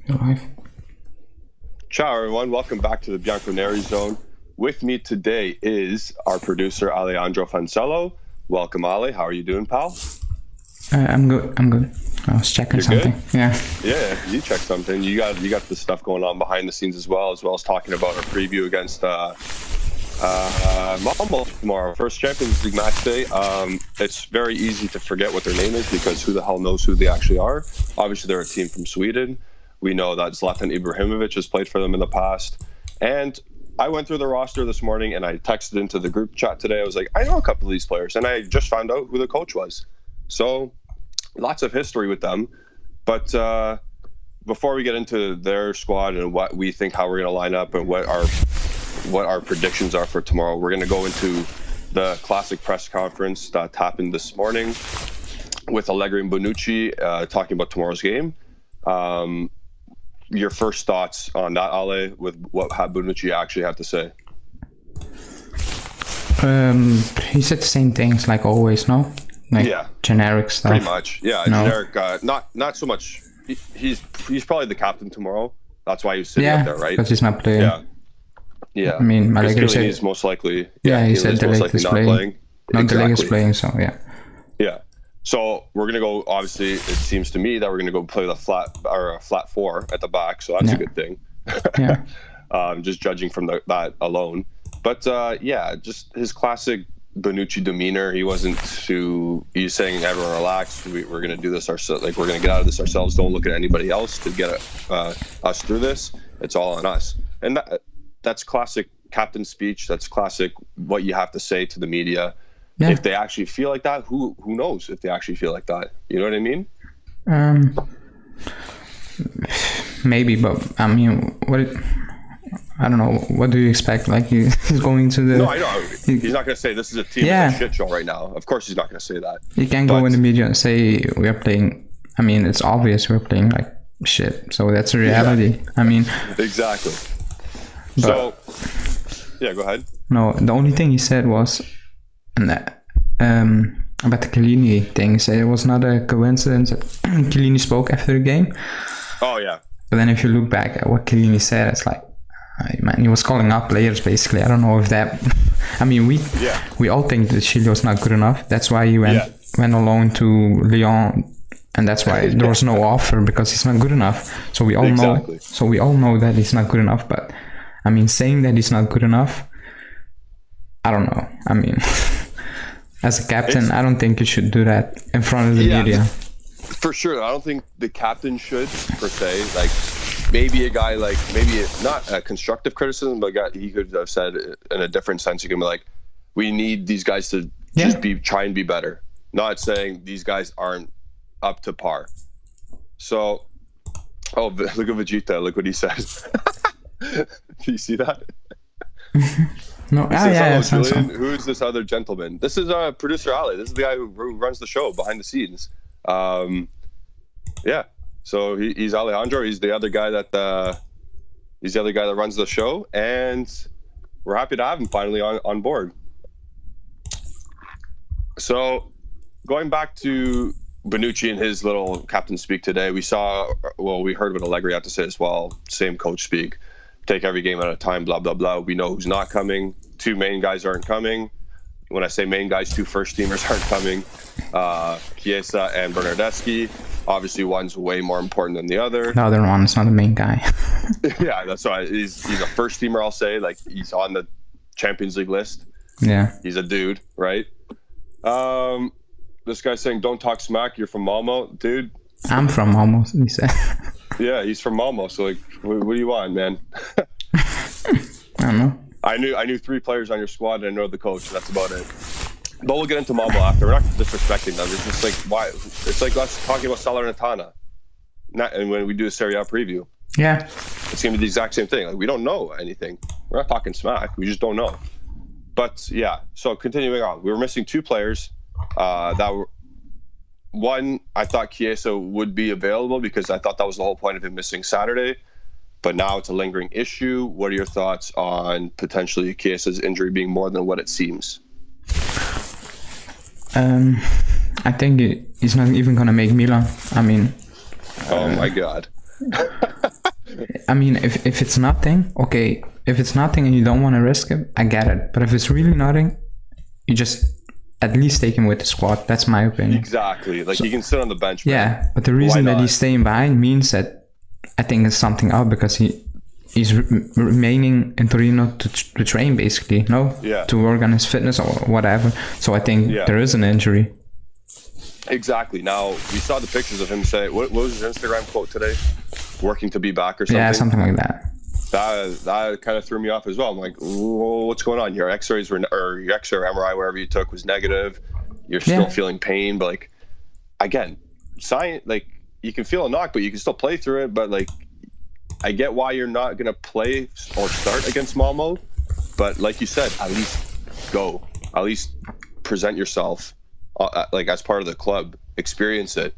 Live. Ciao everyone, welcome back to the Bianconeri Zone. With me today is our producer Alejandro Fancello. Welcome Ale, how are you doing, pal? I'm good. I was checking You're something. good? Yeah. You checked something. You got the stuff going on behind the scenes as well as talking about our preview against Malmö tomorrow. First Champions League match day. It's very easy to forget what their name is because who the hell knows who they actually are? Obviously, they're a team from Sweden. We know that Zlatan Ibrahimovic has played for them in the past. And I went through the roster this morning and I texted into the group chat today. I was like, I know a couple of these players, and I just found out who the coach was. So lots of history with them. But before we get into their squad and what we think, how we're going to line up and what our predictions are for tomorrow, we're going to go into the classic press conference that happened this morning with Allegri and Bonucci talking about tomorrow's game. Your first thoughts on that, Ale, with what Bonucci actually had to say? He said the same things like always, no? Like generic stuff. Pretty much. Yeah, no. Generic. Not so much. He's probably the captain tomorrow. That's why he's sitting up there, right? Because he's not playing. Yeah. I mean, Allegri said he's most likely. He said the leg is playing. Not the leg is playing, so yeah. Yeah. So we're gonna go. Obviously, it seems to me that we're gonna go play the flat four at the back. So that's a good thing. Just judging from that alone. But just his classic Bonucci demeanor. He wasn't too. He's saying, "Everyone relax. We're gonna do this ourselves. Like we're gonna get out of this ourselves. Don't look at anybody else to get us through this. It's all on us." And that's classic captain speech. That's classic what you have to say to the media. Yeah. If they actually feel like that, who knows if they actually feel like that? You know what I mean? Maybe, but I mean, I don't know. What do you expect? Like he's going to the... No, I know. He's not going to say this is a team that's a shit show right now. Of course he's not going to say that. You can't go in the media and say we are playing... I mean, it's obvious we're playing like shit. So that's a reality. Yeah. I mean... Exactly. So, go ahead. No, the only thing he said was... about the Chiellini thing, he said it was not a coincidence that Chiellini spoke after the game. Oh, yeah. But then if you look back at what Chiellini said, it's like... Man, he was calling up players basically. I don't know if that. I mean, we all think that Chile was not good enough. That's why he went on loan to Lyon, and that's why there was no offer because he's not good enough. So we all know. So we all know that he's not good enough. But I mean, saying that he's not good enough, I don't know. I mean, as a captain, I don't think you should do that in front of the media. For sure, I don't think the captain should per se. Like. Maybe a guy maybe not a constructive criticism, but he could have said in a different sense. You can be like, we need these guys to just try and be better. Not saying these guys aren't up to par. So, look at Vegeta. Look what he says. Do you see that? No, Julian, who's this other gentleman? This is producer Ali. This is the guy who runs the show behind the scenes. So he's Alejandro. He's the other guy that runs the show, and we're happy to have him finally on board. So going back to Bonucci and his little captain speak today, we heard what Allegri had to say as well. Same coach speak. Take every game at a time. Blah blah blah. We know who's not coming. 2 main guys aren't coming. When I say main guys, 2 first teamers aren't coming. Chiesa and Bernardeschi. Obviously, one's way more important than the other. The other one is not the main guy. Yeah, that's why he's a first teamer. I'll say, like he's on the Champions League list. Yeah, he's a dude, right? This guy's saying, "Don't talk smack. You're from Malmö, dude." I'm from Malmö, he said. Yeah, he's from Malmö. So like, what do you want, man? I don't know. I knew 3 players on your squad, and I know the coach. That's about it. But we'll get into Malmö after. We're not disrespecting them. It's just like why? It's like us talking about Salernitana. And when we do a Serie A preview, it's gonna be the exact same thing. Like we don't know anything. We're not talking smack. We just don't know. But yeah. So continuing on, we were missing 2 players. One, I thought Chiesa would be available because I thought that was the whole point of him missing Saturday. But now it's a lingering issue. What are your thoughts on potentially Chiesa's injury being more than what it seems? I think he's not even gonna make Milan. I mean, oh my god. I mean, if it's nothing, okay. If it's nothing and you don't want to risk it, I get it. But if it's really nothing, you just at least take him with the squad. That's my opinion. Exactly. Like, he can sit on the bench. Man. Yeah, but the reason that he's staying behind means that I think it's something up, because he's remaining in Torino to train, basically, to work on his fitness or whatever. So I think there is an injury. Exactly. Now, we saw the pictures of him say, what was his Instagram quote today? Working to be back or something? Yeah, something like that. That kind of threw me off as well. I'm like, what's going on? Your X-rays or your X-ray or MRI, wherever you took, was negative. You're still feeling pain, but like, again, science, like, you can feel a knock, but you can still play through it. But like, I get why you're not gonna play or start against Malmö, but like you said, at least go. At least present yourself, like, as part of the club. Experience it.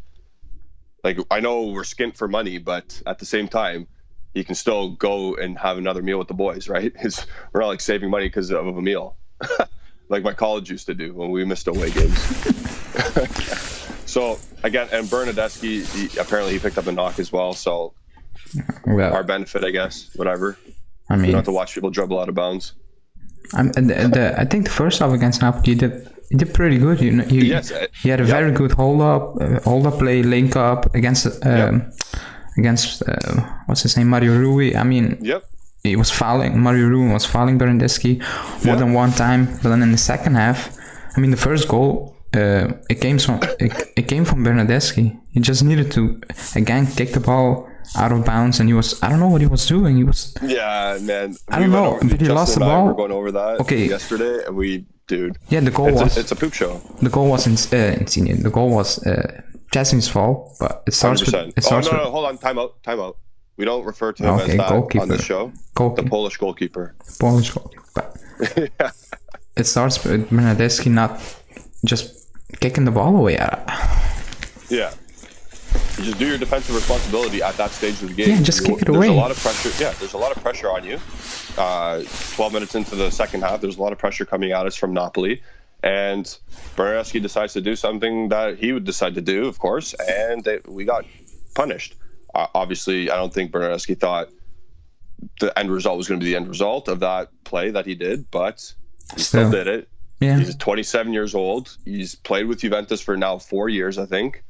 Like, I know we're skint for money, but at the same time, you can still go and have another meal with the boys, right? We're not like saving money because of a meal, like my college used to do when we missed away games. So again, and Bernardeschi, apparently he picked up a knock as well. So our benefit, I guess, whatever. I mean, you don't have to watch people dribble out of bounds. I think the first half against Napoli, he did pretty good. He had a very good hold up play, link up against what's his name, Mario Rui. I mean, he was fouling. Mario Rui was fouling Bernardeschi more than one time. But then in the second half, I mean, the first goal, it came from Bernardeschi. He just needed to again kick the ball out of bounds, and I don't know what he was doing. Man. I don't know, but he lost the ball. We were going over that yesterday, and the goal it's a poop show. The goal was Insigne. The goal was Chesney's fault, but it starts 100%. with... Hold on, time out. We don't refer to him as that on the show. The Polish goalkeeper. It starts with Bernardeschi not just kicking the ball away. Yeah. You just do your defensive responsibility at that stage of the game. Yeah, just kick it away. There's a lot of pressure. Yeah, there's a lot of pressure on you. 12 minutes into the second half, there's a lot of pressure coming at us from Napoli. And Bernardeschi decides to do something that he would decide to do, of course, and we got punished. Obviously, I don't think Bernardeschi thought the end result was going to be the end result of that play that he did, but he still did it. Yeah. He's 27 years old. He's played with Juventus for now 4 years, I think.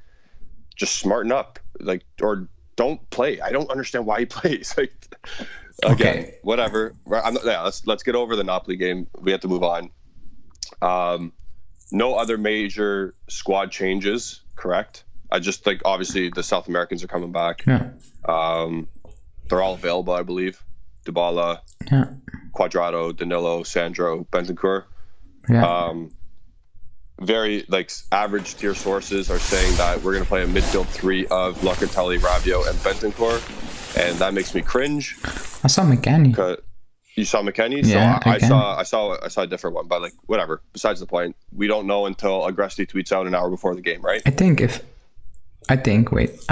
Just smarten up, or don't play. I don't understand why he plays. Again, whatever. Let's get over the Napoli game. We have to move on. No other major squad changes, correct? I just think obviously the South Americans are coming back. Yeah. They're all available, I believe. Dybala, Quadrado, Danilo, Sandro, Bentancur. Yeah. Very average tier sources are saying that we're going to play a midfield three of Locatelli, Rabiot, and Bentancur, and that makes me cringe. I saw McKennie. You saw McKennie? Yeah, so I saw a different one, but whatever. Besides the point, we don't know until Agresti tweets out an hour before the game, right? I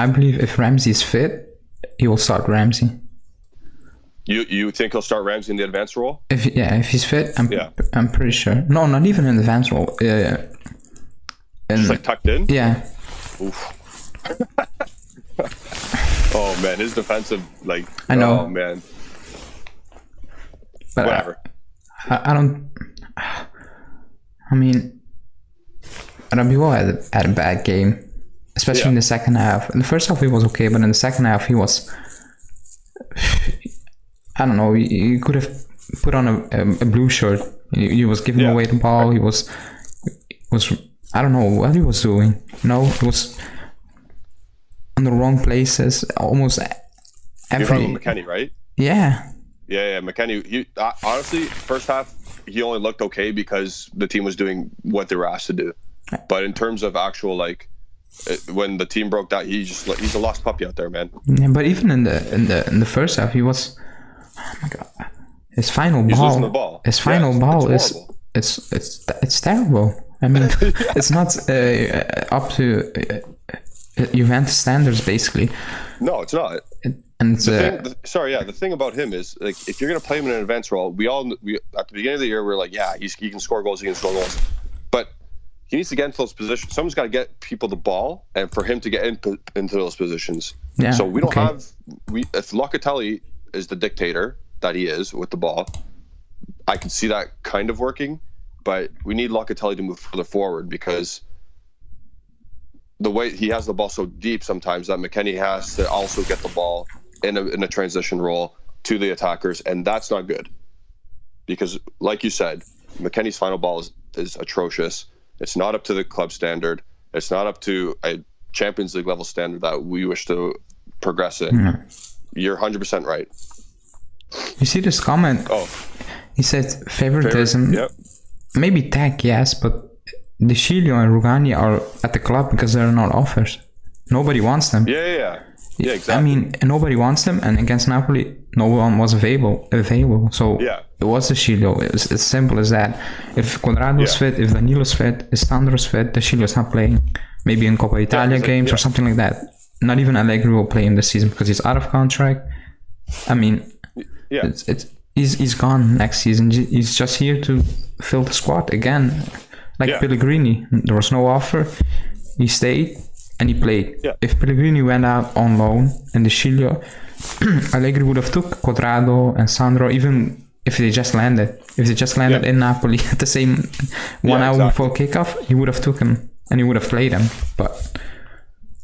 believe if Ramsey's fit, he will start Ramsey. You think he'll start Ramsey in the advanced role? If he's fit, I'm pretty sure. No, not even in the advanced role. Just tucked in? Yeah. Oof. Oh man, his defensive I know. Oh man. But whatever. I don't. I mean, Rabiot had a bad game, especially in the second half. In the first half he was okay, but in the second half he was. I don't know. He could have put on a blue shirt. He was giving away the ball. He was. I don't know what he was doing. No, he was in the wrong places. Almost every. You're McKennie, right? Yeah. Yeah, McKennie. He honestly, first half he only looked okay because the team was doing what they were asked to do. But in terms of actual when the team broke down, he's a lost puppy out there, man. Yeah, but even in the first half, he was. Oh my god! His final ball. He's losing the ball. His final ball is it's terrible. I mean, it's not up to Juventus standards, basically. No, it's not. The thing about him is if you're gonna play him in an advanced role, we at the beginning of the year we're he can score goals, but he needs to get into those positions. Someone's got to get people the ball, and for him to get into those positions. Yeah, so we don't have if Locatelli is the dictator that he is with the ball. I can see that kind of working, but we need Locatelli to move further forward because the way he has the ball so deep sometimes that McKennie has to also get the ball in a transition role to the attackers, and that's not good. Because, like you said, McKennie's final ball is atrocious. It's not up to the club standard. It's not up to a Champions League level standard that we wish to progress in. Mm. You're 100% right. You see this comment? Oh. He said favoritism. Yep. Maybe tag, yes, but De Sciglio and Rugani are at the club because they're not offers. Nobody wants them. Yeah, exactly. I mean, nobody wants them, and against Napoli, no one was available. So it was De Sciglio. It's as simple as that. If Quadrado's fit, if Danilo's fit, if Sandro's fit, De Sciglio's not playing. Maybe in Coppa Italia games or something like that. Not even Allegri will play in this season because he's out of contract. I mean, he's gone next season. He's just here to fill the squad again. Like Pellegrini, there was no offer. He stayed and he played. Yeah. If Pellegrini went out on loan and De Sciglio, Allegri would have took Quadrado and Sandro, even if they just landed. If they just landed in Napoli at the same 1 hour before kickoff, he would have took him and he would have played him. But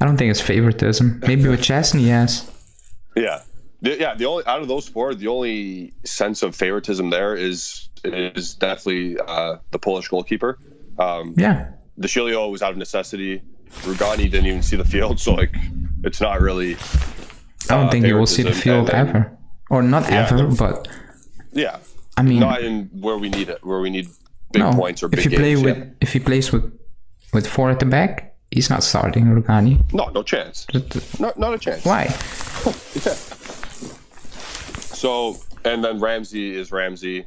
I don't think it's favoritism. Maybe with Chesney, yes. Yeah. The only out of those four, the only sense of favoritism there is definitely the Polish goalkeeper. De Sciglio was out of necessity. Rugani didn't even see the field, so like it's not really. I don't think he will see the field ever, or not ever, but I mean, not in where we need it, where we need big points or big games. If he plays with 4 at the back, he's not starting Rugani. No chance. Not a chance. Why? So, and then Ramsey is Ramsey.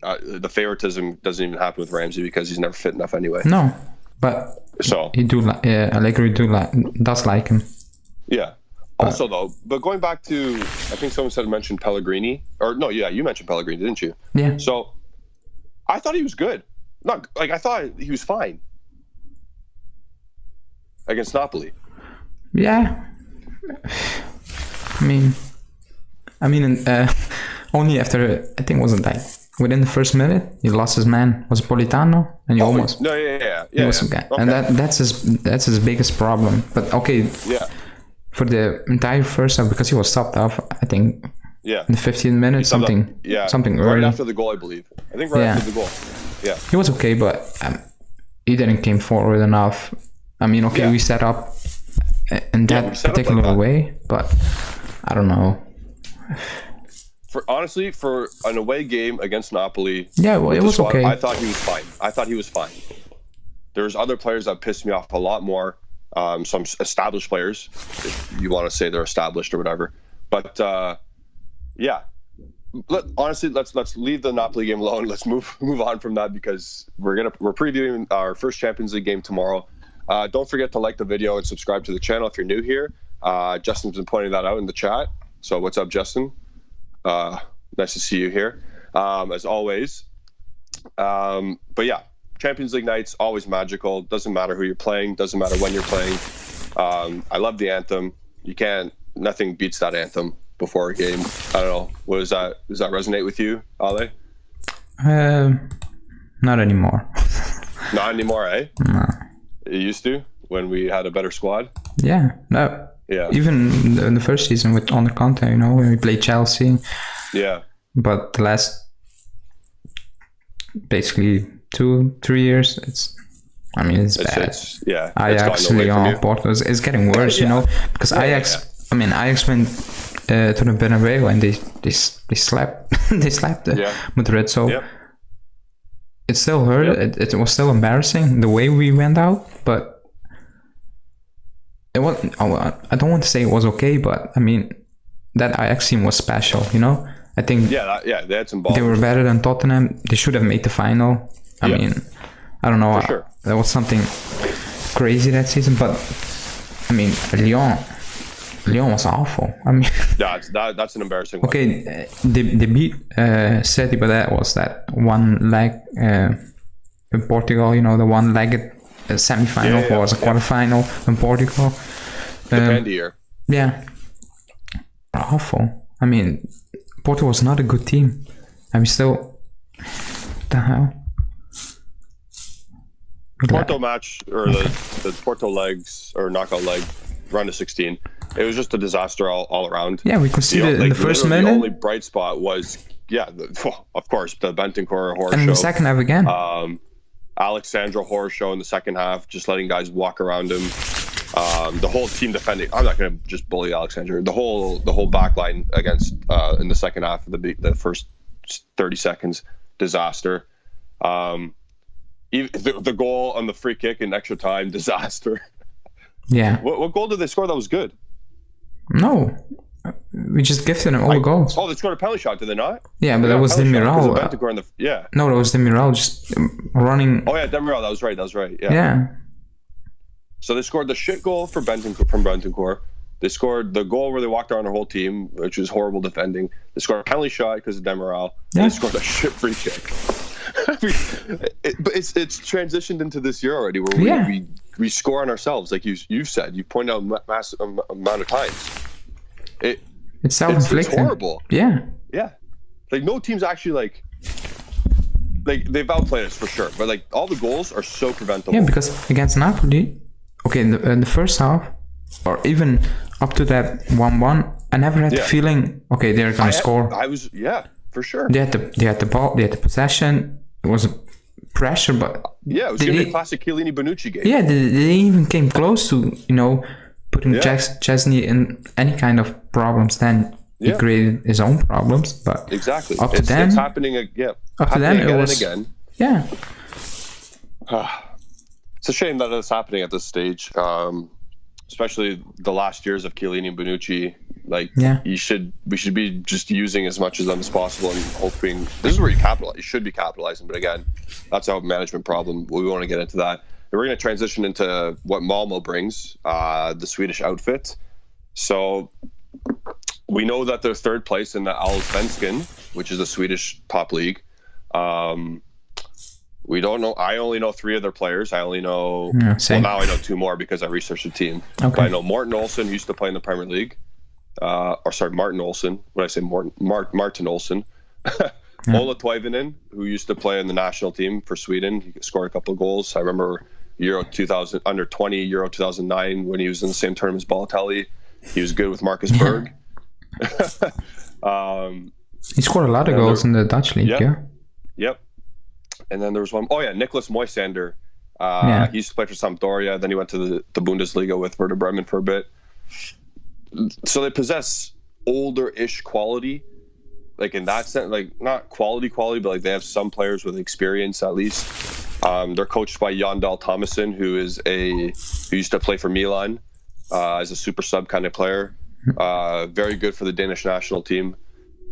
The favoritism doesn't even happen with Ramsey because he's never fit enough anyway. No, but Allegri does like him. Yeah. Also, though, but going back to, I think someone mentioned Pellegrini, or no, you mentioned Pellegrini, didn't you? Yeah. So, I thought he was good. I thought he was fine against Napoli. Yeah. I mean, only after, I think, wasn't that within the first minute he lost his man. Was Politano, and he almost. No, he was some guy, okay. And that's his biggest problem. But for the entire first half, because he was stopped off, I think. In the 15th minute, something right after the goal, I believe. I think after the goal. Yeah. He was okay, but he didn't came forward enough. I mean, we set up in that particular way, but I don't know. Honestly, for an away game against Napoli, it was okay. I thought he was fine. There's other players that pissed me off a lot more. Some established players, if you want to say they're established or whatever. But honestly, let's leave the Napoli game alone. Let's move on from that because we're previewing our first Champions League game tomorrow. Don't forget to like the video and subscribe to the channel if you're new here. Justin's been pointing that out in the chat. So what's up, Justin? Nice to see you here, as always. But yeah, Champions League nights, always magical. Doesn't matter who you're playing. Doesn't matter when you're playing. I love the anthem. Nothing beats that anthem before a game. I don't know. What is that? Does that resonate with you, Ale? Not anymore. Not anymore, eh? No. It used to when we had a better squad. Yeah. No. Yeah. Even in the first season with Under Conte, when we played Chelsea. Yeah. But the last basically 2-3 years, it's bad. Ajax, Lyon, Porto, it's getting worse, because Ajax went to the Bernabeu and they slapped Madrid. So it still hurt. It was still embarrassing the way we went out, but. It was, I don't want to say it was okay, but I mean that Ajax team was special, I think they had some balls. They were better than Tottenham. They should have made the final. I mean, I don't know. Sure. There was something crazy that season, but I mean Lyon was awful. I mean, that's an embarrassing one. Okay, they beat City, but that was that one leg in Portugal. The one-legged semi-final or was a quarterfinal in Portugal. The Pandy year. Yeah. Awful. I mean, Porto was not a good team. I'm still... What the hell? Porto match, or the Porto legs, or knockout leg, round of 16. It was just a disaster all around. Yeah, we conceded in the first minute. The only bright spot was, of course, the Bentancur horror show. And in the second half again. Alexandra horror show in the second half, just letting guys walk around him. The whole team defending. I'm not going to just bully Alexandra. The whole back line against in the second half of the first 30 seconds, disaster. Even the goal on the free kick in extra time, disaster. Yeah. What goal did they score that was good? No. We just gifted them all the goals. Oh, they scored a penalty shot, did they not? Yeah, but that was Demiral. No, that was Demiral just running. Oh, yeah, Demiral. That was right. Yeah. Yeah. So they scored the shit goal from Bentancur. They scored the goal where they walked around their whole team, which was horrible defending. They scored a penalty shot because of Demiral. Yeah. They scored a shit free kick. But it's transitioned into this year already, where we score on ourselves, like you've said. You pointed out massive amount of times. It's self-inflicted. It's horrible. Yeah. Like no team's actually like they've outplayed us for sure, but like all the goals are so preventable. Yeah, because against Napoli, okay, in the first half, or even up to that 1-1, I never had the feeling, okay, they're gonna score. For sure. They had the ball, they had the possession. It was pressure, but it was gonna be a classic Chiellini Bonucci game. Yeah, they even came close to putting Chesney in any kind of problems. Then he created his own problems. But exactly, up to then, it's happening. Up to then, again it was again. Yeah. It's a shame that it's happening at this stage, especially the last years of Chiellini and Bonucci. Like, we should be just using as much of them as possible and hoping this is where you should be capitalizing. But again, that's a management problem. We want to get into that. And we're going to transition into what Malmö brings, the Swedish outfit. So we know that they're third place in the Allsvenskan, which is the Swedish top league. We don't know. I only know 3 of their players. I only know. Well, now I know 2 more because I researched the team. Okay. But I know Morten Olsen, who used to play in the Premier League. Martin Olsen. When I say Martin Olsen. Ola Toivonen, who used to play in the national team for Sweden. He scored a couple of goals. I remember Euro 2000, under 20, Euro 2009, when he was in the same tournament as Balotelli. He was good with Marcus Berg. He scored a lot of goals in the Dutch league. Yep. And then there was one. Oh yeah, Nicholas Moisander. He used to play for Sampdoria. Then he went to the Bundesliga with Werder Bremen for a bit. So they possess older-ish quality, like in that sense, like not quality, but like they have some players with experience at least. They're coached by Jan Dahl Thomason, who used to play for Milan as a super sub kind of player. Very good for the Danish national team.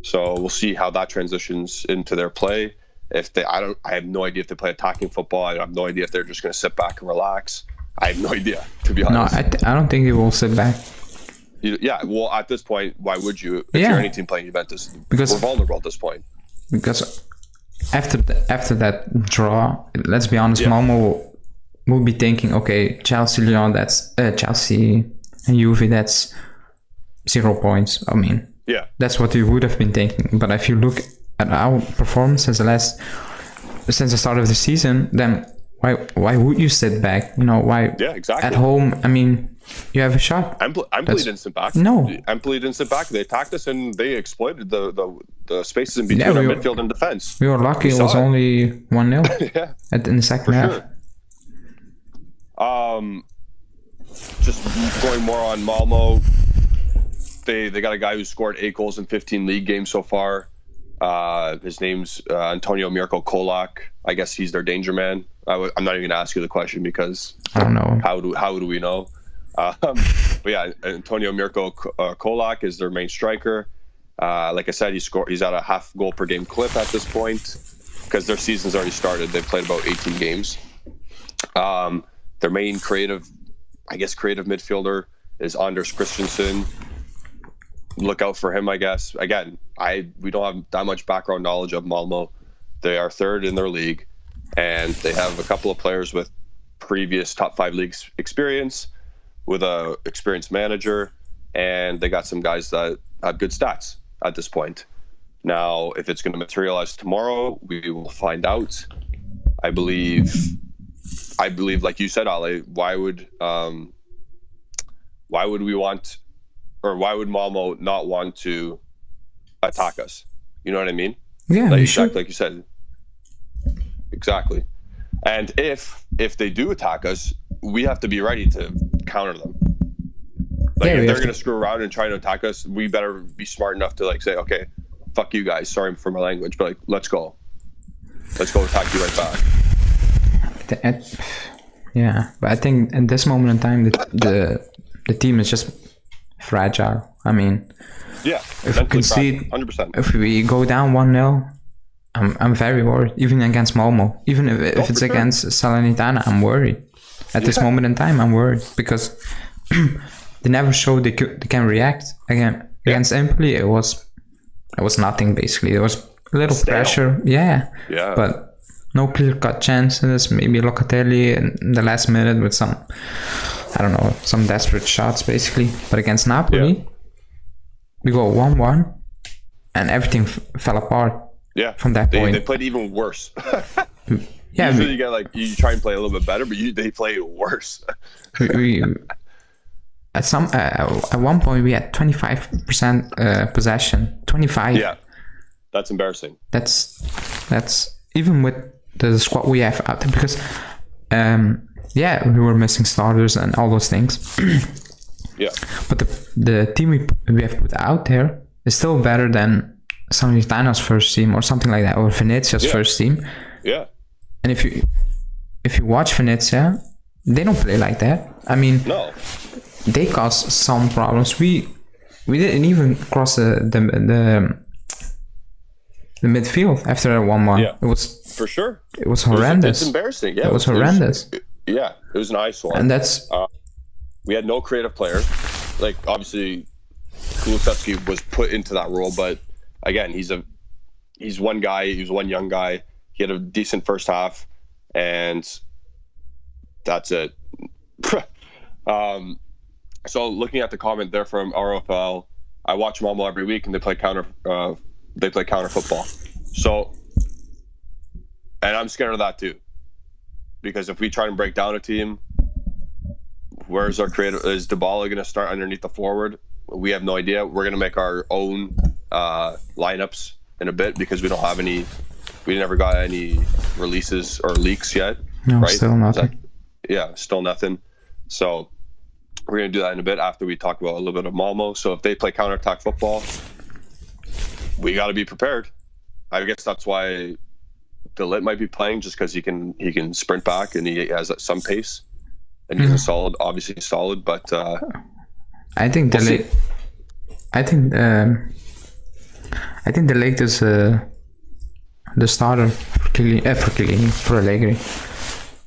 So we'll see how that transitions into their play. I have no idea if they play attacking football. I have no idea if they're just going to sit back and relax. I have no idea, to be honest. No, I don't think they will sit back. Yeah, well, at this point, why would you? If you're any team playing Juventus, because we're vulnerable at this point. Because after that draw, let's be honest, Malmö will be thinking, okay, Chelsea, Lyon, that's Chelsea and Juve, that's 0 points. I mean, that's what we would have been thinking. But if you look at our performance since the start of the season, then why would you sit back? Why? Yeah, exactly. At home, I mean, you have a shot. Empoli didn't sit back. No. Empoli didn't sit back. They attacked us and they exploited the spaces in between our midfield and defense. We were lucky it was only 1-0 in the second half. Sure. Just going more on Malmö, they got a guy who scored 8 goals in 15 league games so far. His name's Antonio Mirko Kolak. I guess he's their danger man. I'm not even going to ask you the question because I don't know. How do we know? But yeah, Antonio Mirko Kolak is their main striker. Like I said, he's at a half goal per game clip at this point because their season's already started. They've played about 18 games. Their main creative midfielder is Anders Christensen. Look out for him, I guess. Again, we don't have that much background knowledge of Malmö. They are third in their league, and they have a couple of players with previous top 5 leagues experience, with a experienced manager, and they got some guys that have good stats at this point. Now, if it's going to materialize tomorrow, we will find out. I believe, like you said, Ale, why would we want, or why would Malmo not want to attack us? You know what I mean? Yeah, like, exactly like you said. Exactly. And if they do attack us, we have to be ready to counter them. Like, if they're going to screw around and try to attack us, we better be smart enough to like say, okay, fuck you guys. Sorry for my language, but like, let's go attack you right back. Yeah, but I think at this moment in time, the team is just fragile. I mean, yeah, if we concede, 100%. If we go down 1-0, I'm very worried. Even against Malmo, even if it's against Salernitana, I'm worried. At this moment in time, I'm worried because they never showed they can react. Against Empoli, it was nothing basically. There was a little pressure, but no clear-cut chances. Maybe Locatelli in the last minute with some, I don't know, some desperate shots basically. But against Napoli, we go 1-1, and everything fell apart. Yeah, from that point they played even worse. Yeah, usually you get like you try and play a little bit better, but they play worse. we at one point we had 25% possession. 25. Yeah, that's embarrassing. That's even with the squad we have out there, because we were missing starters and all those things. Yeah, but the team we have put out there is still better than Salernitana's first team or something like that, or Venezia's first team. Yeah. And if you watch Venezia, they don't play like that. I mean, no, they caused some problems. We didn't even cross the midfield after that 1-1. Yeah, it was for sure. It was horrendous. It's embarrassing. Yeah, it was horrendous. It was an eyesore. And that's we had no creative players. Like obviously, Kulusevski was put into that role, but again, he's one guy. He was one young guy. He had a decent first half, and that's it. So looking at the comment there from RFL, I watch Malmö every week, and they play counter football. So, and I'm scared of that too, because if we try and break down a team, where's our creative? Is Dybala going to start underneath the forward? We have no idea. We're going to make our own lineups in a bit because we don't have any. We never got any releases or leaks yet. No, right? Still nothing. Still nothing. So we're going to do that in a bit after we talk about a little bit of Malmö. So if they play counterattack football, we got to be prepared. I guess that's why De Ligt might be playing, just because he can sprint back and he has some pace, and he's obviously solid. But I think De Ligt. I think De Ligt is the starter for Allegri.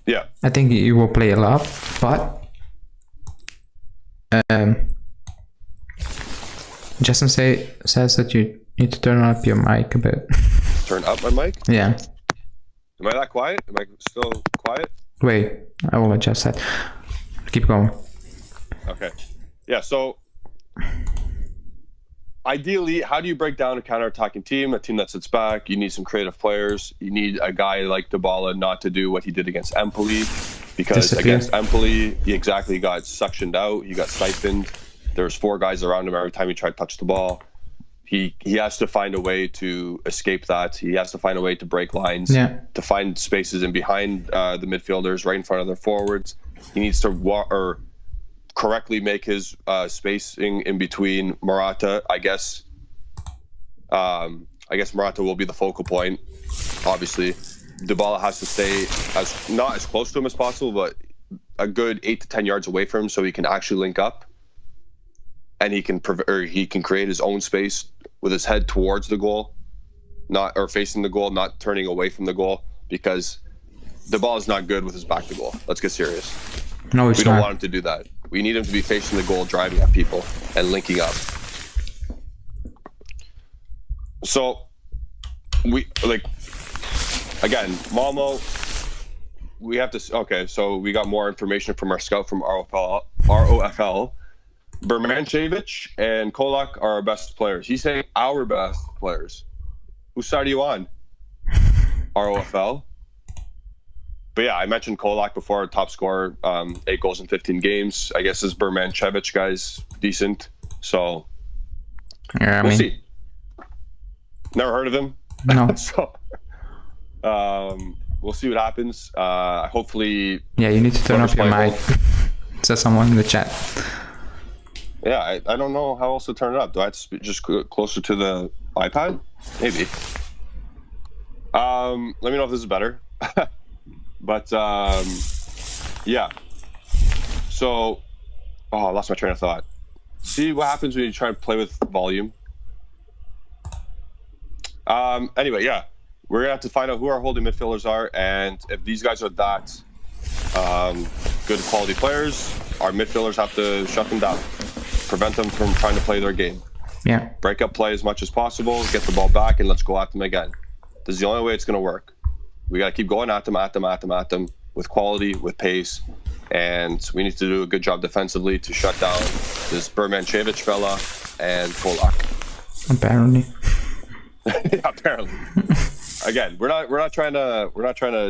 Yeah, I think he will play a lot, but Justin says that you need to turn up your mic a bit. Turn up my mic? Yeah. Am I that quiet? Am I still quiet? Wait, I will adjust that. Keep going. Okay. Yeah, so ideally, how do you break down a counter-attacking team, a team that sits back? You need some creative players. You need a guy like Dybala not to do what he did against Empoli, because against Empoli, he exactly got suctioned out. He got siphoned. There was 4 guys around him every time he tried to touch the ball. He has to find a way to escape that. He has to find a way to break lines, to find spaces in behind the midfielders, right in front of their forwards. He needs to correctly make his spacing in between Morata. I guess Morata will be the focal point. Obviously, Dybala has to stay not as close to him as possible, but a good 8 to 10 yards away from him, so he can actually link up, and he can create his own space with his head towards the goal, or facing the goal, not turning away from the goal, because Dybala is not good with his back to goal. Let's get serious. No, we don't want him to do that. We need him to be facing the goal, driving at people, and linking up. So, Malmö, we have to... Okay, so we got more information from our scout from ROFL. Birmancevic and Kolak are our best players. He's saying our best players. Whose side are you on? ROFL. But yeah, I mentioned Kolak before, top scorer, 8 goals in 15 games. I guess this Birmancevic guy's decent. So Yeah, we'll see. Never heard of him. No. So we'll see what happens. Hopefully. Yeah, you need to turn up your mic. Says someone in the chat. Yeah, I don't know how else to turn it up. Do I have to just closer to the iPad? Maybe. Let me know if this is better. But yeah. So, I lost my train of thought. See what happens when you try and play with volume. Anyway, yeah, we're gonna have to find out who our holding midfielders are, and if these guys are that good quality players, our midfielders have to shut them down, prevent them from trying to play their game. Yeah. Break up play as much as possible, get the ball back, and let's go at them again. This is the only way it's gonna work. We gotta keep going at them with quality, with pace, and we need to do a good job defensively to shut down this Birmancevic fella and Kolak. Apparently. Yeah, apparently. Again, we're not trying to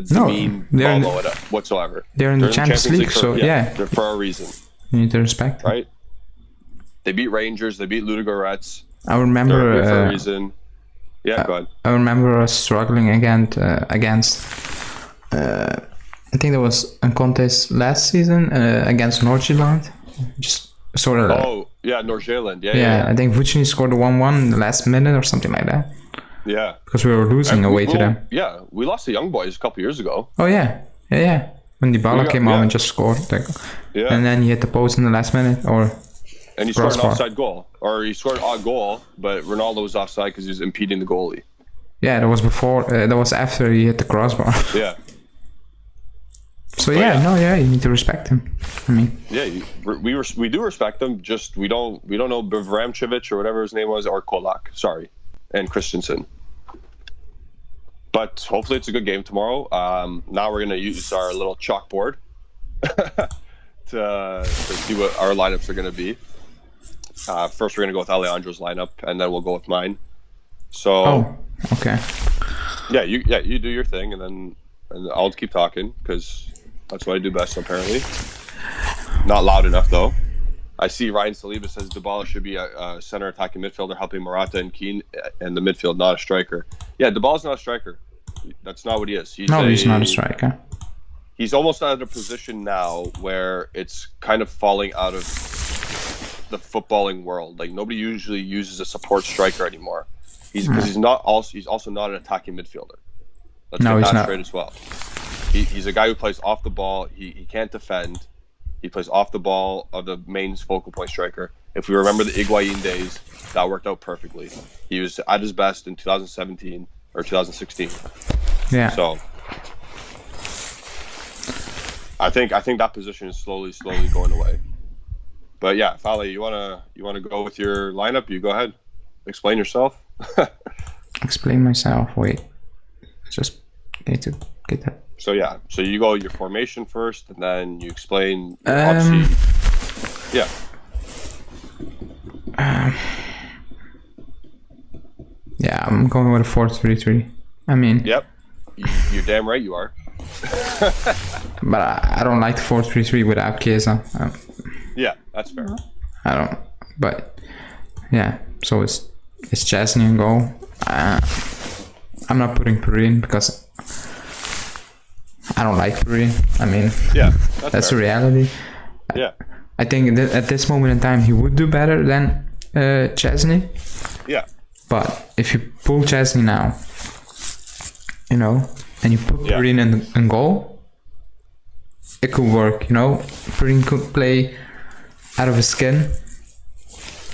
demean Malmö whatsoever. They're in the Champions League, so yeah, they're for a reason. You need to respect them. Right? They beat Rangers, they beat Ludogorets. I remember they're for a reason. Yeah, go ahead. I remember us struggling against I think there was a contest last season against Nordsjælland. Just sort of. Nordsjælland. Yeah. I think Vucini scored a 1-1 in the last minute or something like that. Yeah. Because we were losing away to them. Yeah, we lost the Young Boys a couple years ago. Oh yeah. When Dybala came on and just scored, and then he hit the post in the last minute, and he scored an offside goal, or he scored a goal, but Ronaldo was offside because he was impeding the goalie. Yeah, that was before. That was after he hit the crossbar. Yeah. So you need to respect him. I mean. Yeah, we do respect him. Just we don't know Birmancevic or whatever his name was, or Kolak. Sorry, and Christensen. But hopefully it's a good game tomorrow. Now we're gonna use our little chalkboard to see what our lineups are gonna be. First, we're gonna go with Alejandro's lineup, and then we'll go with mine. So. Oh, okay. Yeah, you do your thing, and I'll keep talking because that's what I do best, apparently. Not loud enough though. I see Ryan Saliba says Dybala should be a center attacking midfielder, helping Morata and Keane in the midfield, not a striker. Yeah, Dybala's not a striker. That's not what he is. He's not a striker. He's almost at a position now where it's kind of falling out of the footballing world. Like nobody usually uses a support striker anymore. He's also not an attacking midfielder. Let's get that straight as well. He's a guy who plays off the ball. He can't defend. He plays off the ball of the main focal point striker. If we remember the Higuain days, that worked out perfectly. He was at his best in 2017 or 2016. Yeah. So I think that position is slowly going away. But yeah, Fale, you wanna go with your lineup? You go ahead. Explain yourself. Explain myself. Wait. Just need to get that. So yeah, so you go your formation first, and then you explain. Obviously, yeah. Yeah, I'm going with a 4-3-3. I mean. Yep. You're damn right you are. But I don't like the 4-3-3 without Chiesa. Yeah, that's fair. I don't. But yeah, so it's Chesney in goal. I'm not putting Perin because I don't like Perin. I mean, yeah, that's the reality. Yeah. I think that at this moment in time he would do better than Chesney. Yeah. But if you pull Chesney now, and you put Perin in goal, it could work. Perin could play out of his skin.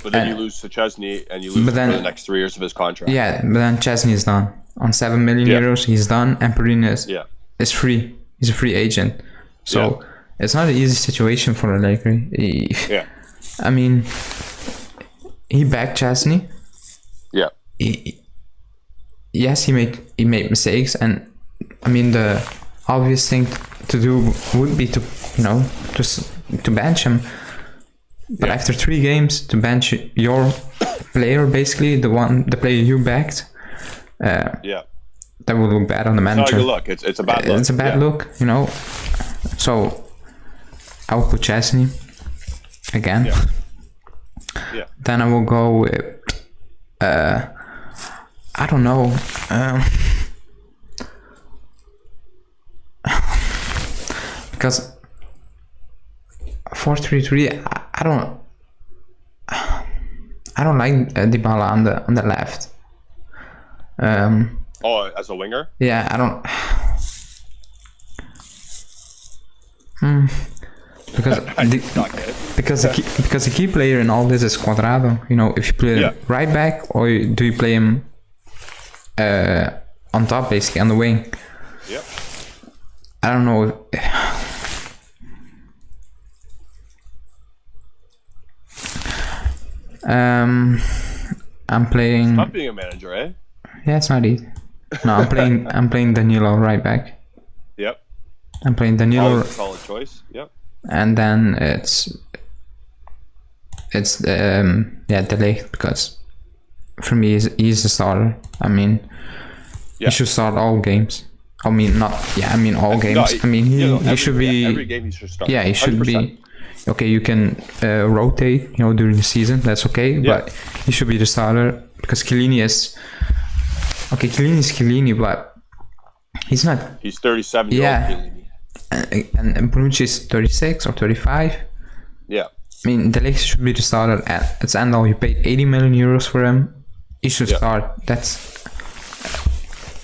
But then you lose to Chesney, and you lose for the next 3 years of his contract. Yeah, but then Chesney is done. On 7 million euros, he's done, and Perin is free. He's a free agent. So it's not an easy situation for Allegri. I mean, he backed Chesney. Yeah. Yes, he made mistakes, and I mean the obvious thing to do would be to bench him. But after 3 games, to bench your player, basically the player you backed, that would look bad on the manager. It's not a good look. It's a bad look. It's a bad look, you know. So I will put Chesney again. Yeah. Then I will go with I don't know. Because 4-3-3, I don't like Dybala on the left. As a winger? Yeah, I don't. Because the key player in all this is Cuadrado. You know, if you play right back, or do you play him on top, basically on the wing? Yeah. I don't know. I'm playing. Stop being a manager, eh? Yeah, it's not easy. No, I'm playing Danilo right back. Yep. I'm playing Danilo. Solid choice. Yep. And then it's De Ligt, because for me he's the starter. I mean, he should start all games. I mean, all games. He should be. Every game he should start. Yeah, he should 100%. Be. Okay, you can rotate, you know, during the season. That's okay, but he should be the starter, because Chiellini is. Okay, Chiellini is Chiellini, but he's not. He's 37 years old. Chiellini. And Bonucci is 36 or 35. Yeah. I mean, De Ligt should be the starter. It's Andal. You paid 80 million euros for him. He should start. It's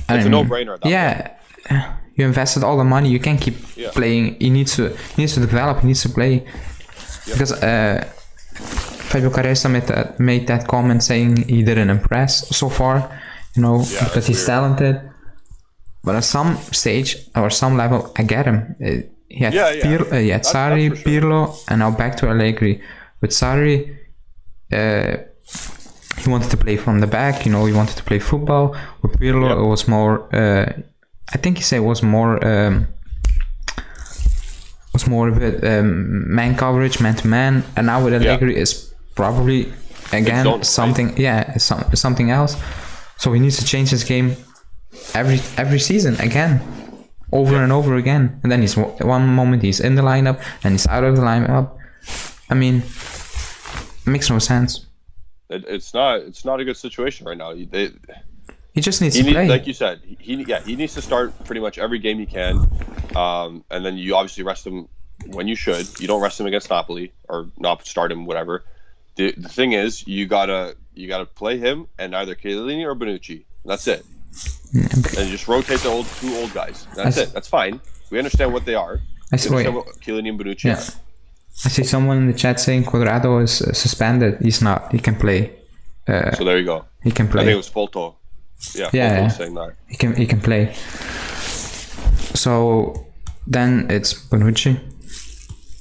a no-brainer. You invested all the money. You can't keep playing. He needs to develop. He needs to play. Because Fabio Caressa made that comment saying he didn't impress so far. You know, because he's talented. But at some stage or some level, I get him. He had Sarri, Pirlo, and now back to Allegri. With Sarri, he wanted to play from the back. You know, he wanted to play football. With Pirlo, it was more. I think he said it was more. Was more a bit man coverage, man to man, and now with Allegri is probably again something. Yeah, something else. So he needs to change his game every season again, over and over again. And then he's one moment he's in the lineup, and he's out of the lineup. I mean, it makes no sense. It's not a good situation right now. He just needs to play. Like you said, he needs to start pretty much every game he can, and then you obviously rest him when you should. You don't rest him against Napoli or not start him, whatever. The thing is, you gotta play him and either Chiellini or Bonucci. That's it. And just rotate the two old guys. That's it. That's fine. We understand what they are. We understand what Chiellini and Bonucci are. I see someone in the chat saying Cuadrado is suspended. He's not. He can play. So there you go. He can play. I think it was Folto. Folto was saying that. He can play. So then it's Bonucci.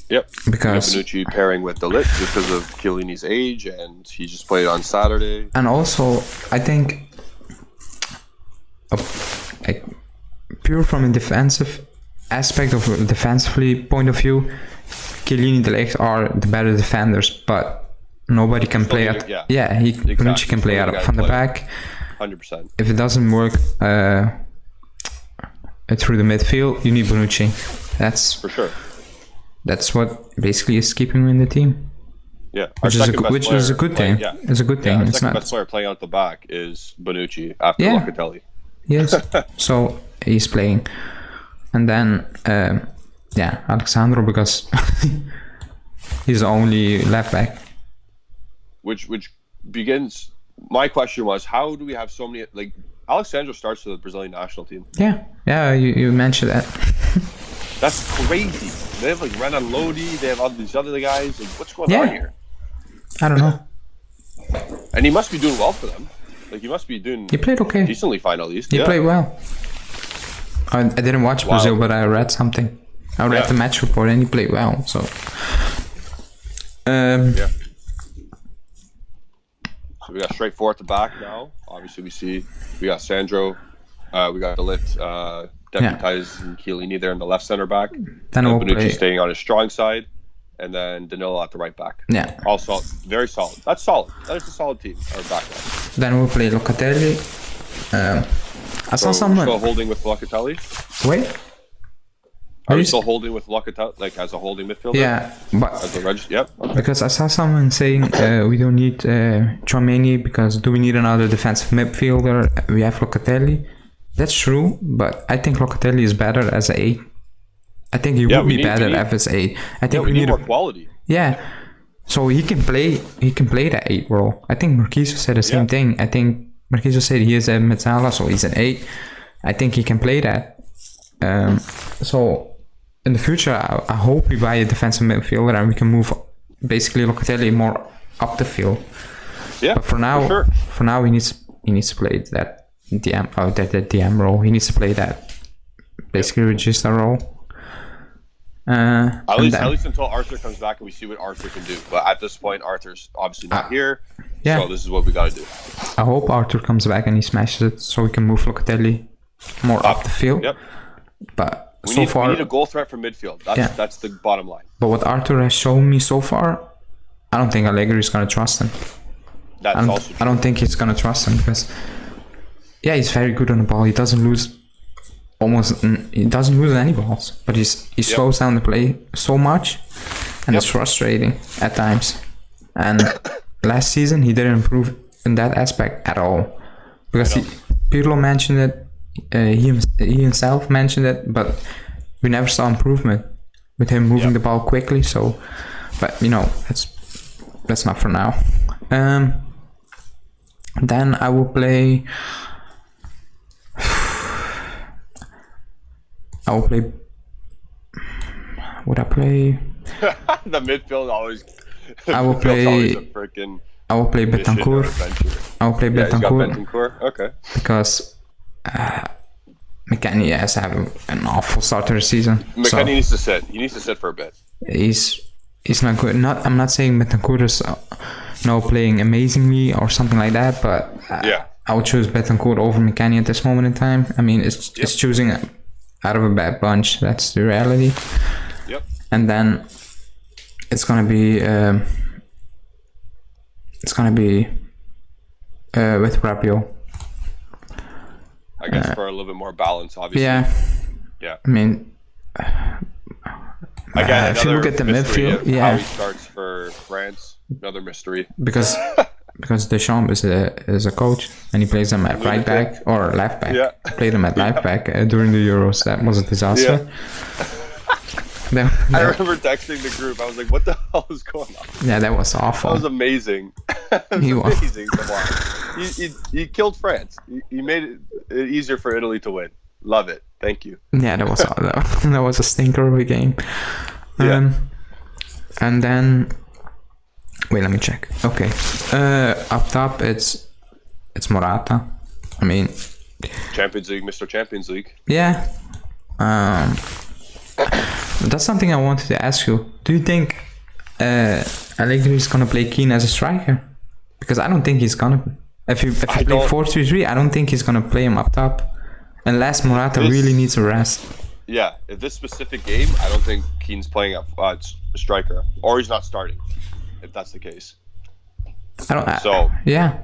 Yep. Because Bonucci pairing with De Ligt because of Chiellini's age, and he just played on Saturday. And also, I think, pure from a defensive aspect of a defensively point of view, Chiellini and De Ligt are the better defenders, but nobody can play at. Bonucci can play out from the back. 100%. If it doesn't work through the midfield, you need Bonucci. That's for sure. That's what basically is keeping him in the team. Yeah, which is a good thing. It's a good thing. Our second best player playing out the back is Bonucci after Locatelli. Yes. So he's playing, and then Alexandro, because he's the only left back. Which begins. My question was, how do we have so many? Like, Alexandro starts for the Brazilian national team. Yeah. You mentioned that. That's crazy. They have like Renan Lodi. They have all these other guys. Like, what's going on here? I don't know. And he must be doing well for them. Like, he must be doing. He played okay. Decently fine at least. He played well. I didn't watch Brazil, but I read something. I read the match report, and he played well. So. So we got straight four at the back now. Obviously, we got Sandro. We got De Ligt. Deputizing Chiellini there in the left center back. Then Bonucci staying on his strong side, and then Danilo at the right back. Yeah. Also very solid. That's solid. That is a solid team. Our back line. Then we'll play Locatelli. I saw So someone. still holding with Locatelli? Wait. Are you Please? still holding with Locatelli, like as a holding midfielder? Yeah, but As a yep. Okay. because I saw someone saying we don't need Tchouaméni because do we need another defensive midfielder? We have Locatelli. That's true, but I think Locatelli is better as an 8. I think he would be better as 8. I think we need more quality. Yeah. So he can play that 8 role. I think Marquise said the same thing. I think Marquise said he is a Mezzala, so he's an 8. I think he can play that. So in the future, I hope we buy a defensive midfielder and we can move basically Locatelli more up the field. Yeah. But for now, he needs to play that DM role. He needs to play that basically register role. At least until Arthur comes back and we see what Arthur can do. But at this point, Arthur's obviously not here. Yeah. So this is what we got to do. I hope Arthur comes back and he smashes it so we can move Locatelli more up the field. Yep. But we need a goal threat from midfield. That's the bottom line. But what Arthur has shown me so far, I don't think Allegri is going to trust him. That's also true. I don't think he's going to trust him because, he's very good on the ball. He doesn't lose any balls, but he slows down the play so much, and it's frustrating at times. And last season he didn't improve in that aspect at all because Pirlo mentioned it. He himself mentioned it, but we never saw improvement with him moving the ball quickly. So, but that's not for now. Then I will play. Would I play? The midfield always. I will play Betancourt. I will play Betancourt. Okay. Because McKennie has had an awful start to the season. McKennie needs to sit. He needs to sit for a bit. He's not good. I'm not saying Betancourt is playing amazingly or something like that, but I would choose Betancourt over McKennie at this moment in time. I mean, it's choosing out of a bad bunch. That's the reality. Yep. And then it's gonna be with Rabiot. I guess for a little bit more balance, obviously. Yeah. I mean, again, if you look at the midfield, how he starts for France, another mystery. Because Deschamps is a coach and he plays them at right back or left back. Yeah. Played them at left back during the Euros. That was a disaster. Yeah. I remember texting the group. I was like, "What the hell is going on?" Yeah, that was awful. That was amazing. Amazing to watch. He killed France. He made it easier for Italy to win. Love it. Thank you. Yeah, that was a stinker of a game. And then wait, let me check. Okay, up top it's Morata. I mean, Champions League, Mr. Champions League. Yeah. That's something I wanted to ask you. Do you think Allegri is gonna play Keane as a striker? Because I don't think he's gonna. If you play 4-3-3, I don't think he's gonna play him up top, unless Morata really needs a rest. Yeah, if this specific game, I don't think Keane's playing a striker, or he's not starting. If that's the case, yeah.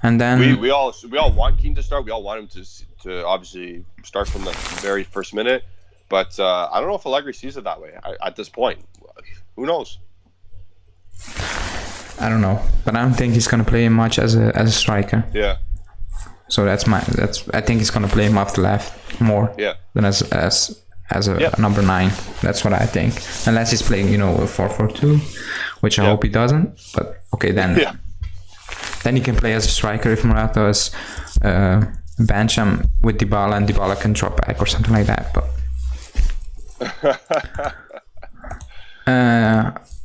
And then we all want Keane to start. We all want him to obviously start from the very first minute. But I don't know if Allegri sees it that way at this point. Who knows? I don't know, but I don't think he's gonna play him much as a striker. Yeah. So I think he's gonna play him off the left more. Yeah. Than as a number 9. That's what I think. Unless he's playing, a 4-4-2, which I hope he doesn't. But okay, then. Yeah. Then he can play as a striker if Morata is bench him with Dybala and Dybala can drop back or something like that. But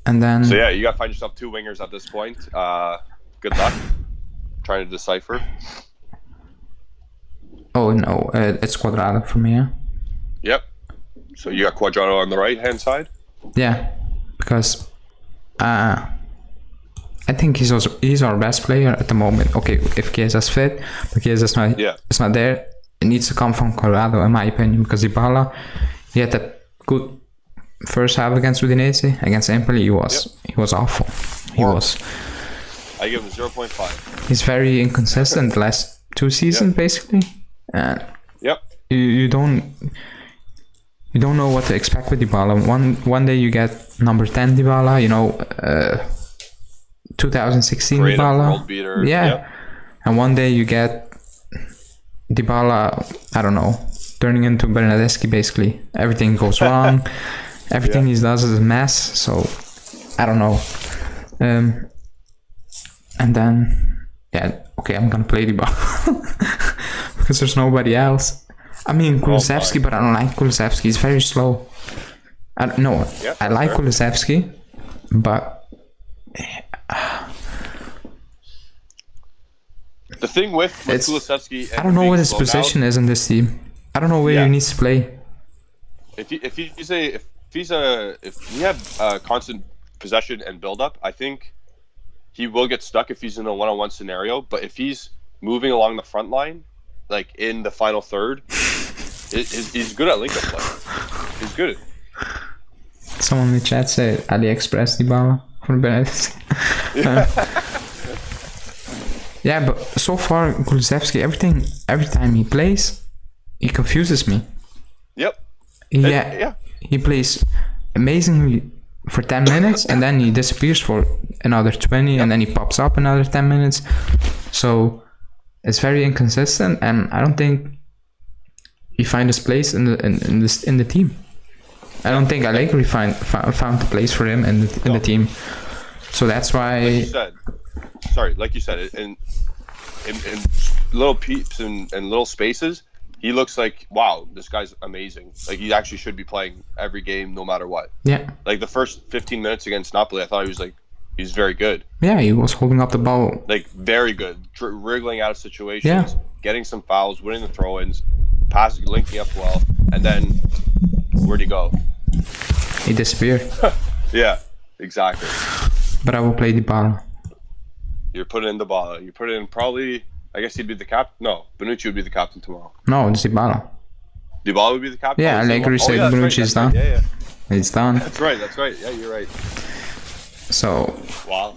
and then. So yeah, you gotta find yourself 2 wingers at this point. Good luck trying to decipher. Oh no, it's Cuadrado for me. Yeah. Yep. So you got Cuadrado on the right hand side. Yeah, because I think he's our best player at the moment. Okay, if Chiesa's fit, but Chiesa's it's not there. It needs to come from Cuadrado, in my opinion, because Dybala, he had that good first half against Udinese. Against Empoli, he was awful. He was. I give him 0.5. He's very inconsistent the last 2 seasons, basically. And Yep. you don't know what to expect with Dybala. One day you get number 10 Dybala, 2016 Creative Dybala. world beater. Yeah. Yep. And one day you get Dybala, I don't know, turning into Bernadeschi basically. Everything goes wrong. Everything he does is a mess. So I don't know. And then okay, I'm gonna play Dybala because there's nobody else. I mean Kulusevski, but I don't like Kulusevski. He's very slow. I like Kulusevski, but the thing with Kulusevski, I don't know what his position is in this team. I don't know where he needs to play. If we have constant possession and build up, I think he will get stuck if he's in a one-on-one scenario. But if he's moving along the front line, like in the final third, he's good at link-up play. He's good. Someone in the chat said AliExpress Dybala for Benedict. Yeah, but so far Kulusevski, every time he plays, he confuses me. Yep. He plays amazingly for 10 minutes and then he disappears for another 20 and then he pops up another 10 minutes. So it's very inconsistent and I don't think he finds his place in the team. I don't think Allegri found a place for him in the team. So that's why. Like you said, in little peeps and little spaces, he looks like, wow, this guy's amazing. Like he actually should be playing every game, no matter what. Yeah. Like the first 15 minutes against Napoli, I thought he's very good. Yeah, he was holding up the ball. Like very good, wriggling out of situations, getting some fouls, winning the throw-ins, passing, linking up well, and then where'd he go? He disappeared. Yeah, exactly. But I will play Dybala. You're putting in Dybala. You put in probably. I guess he'd be the captain. No, Bonucci would be the captain tomorrow. No, it's Dybala. Dybala would be the captain. Yeah, Allegri said Bonucci is done. Yeah. It's done. That's right. Yeah, you're right. So. Wow.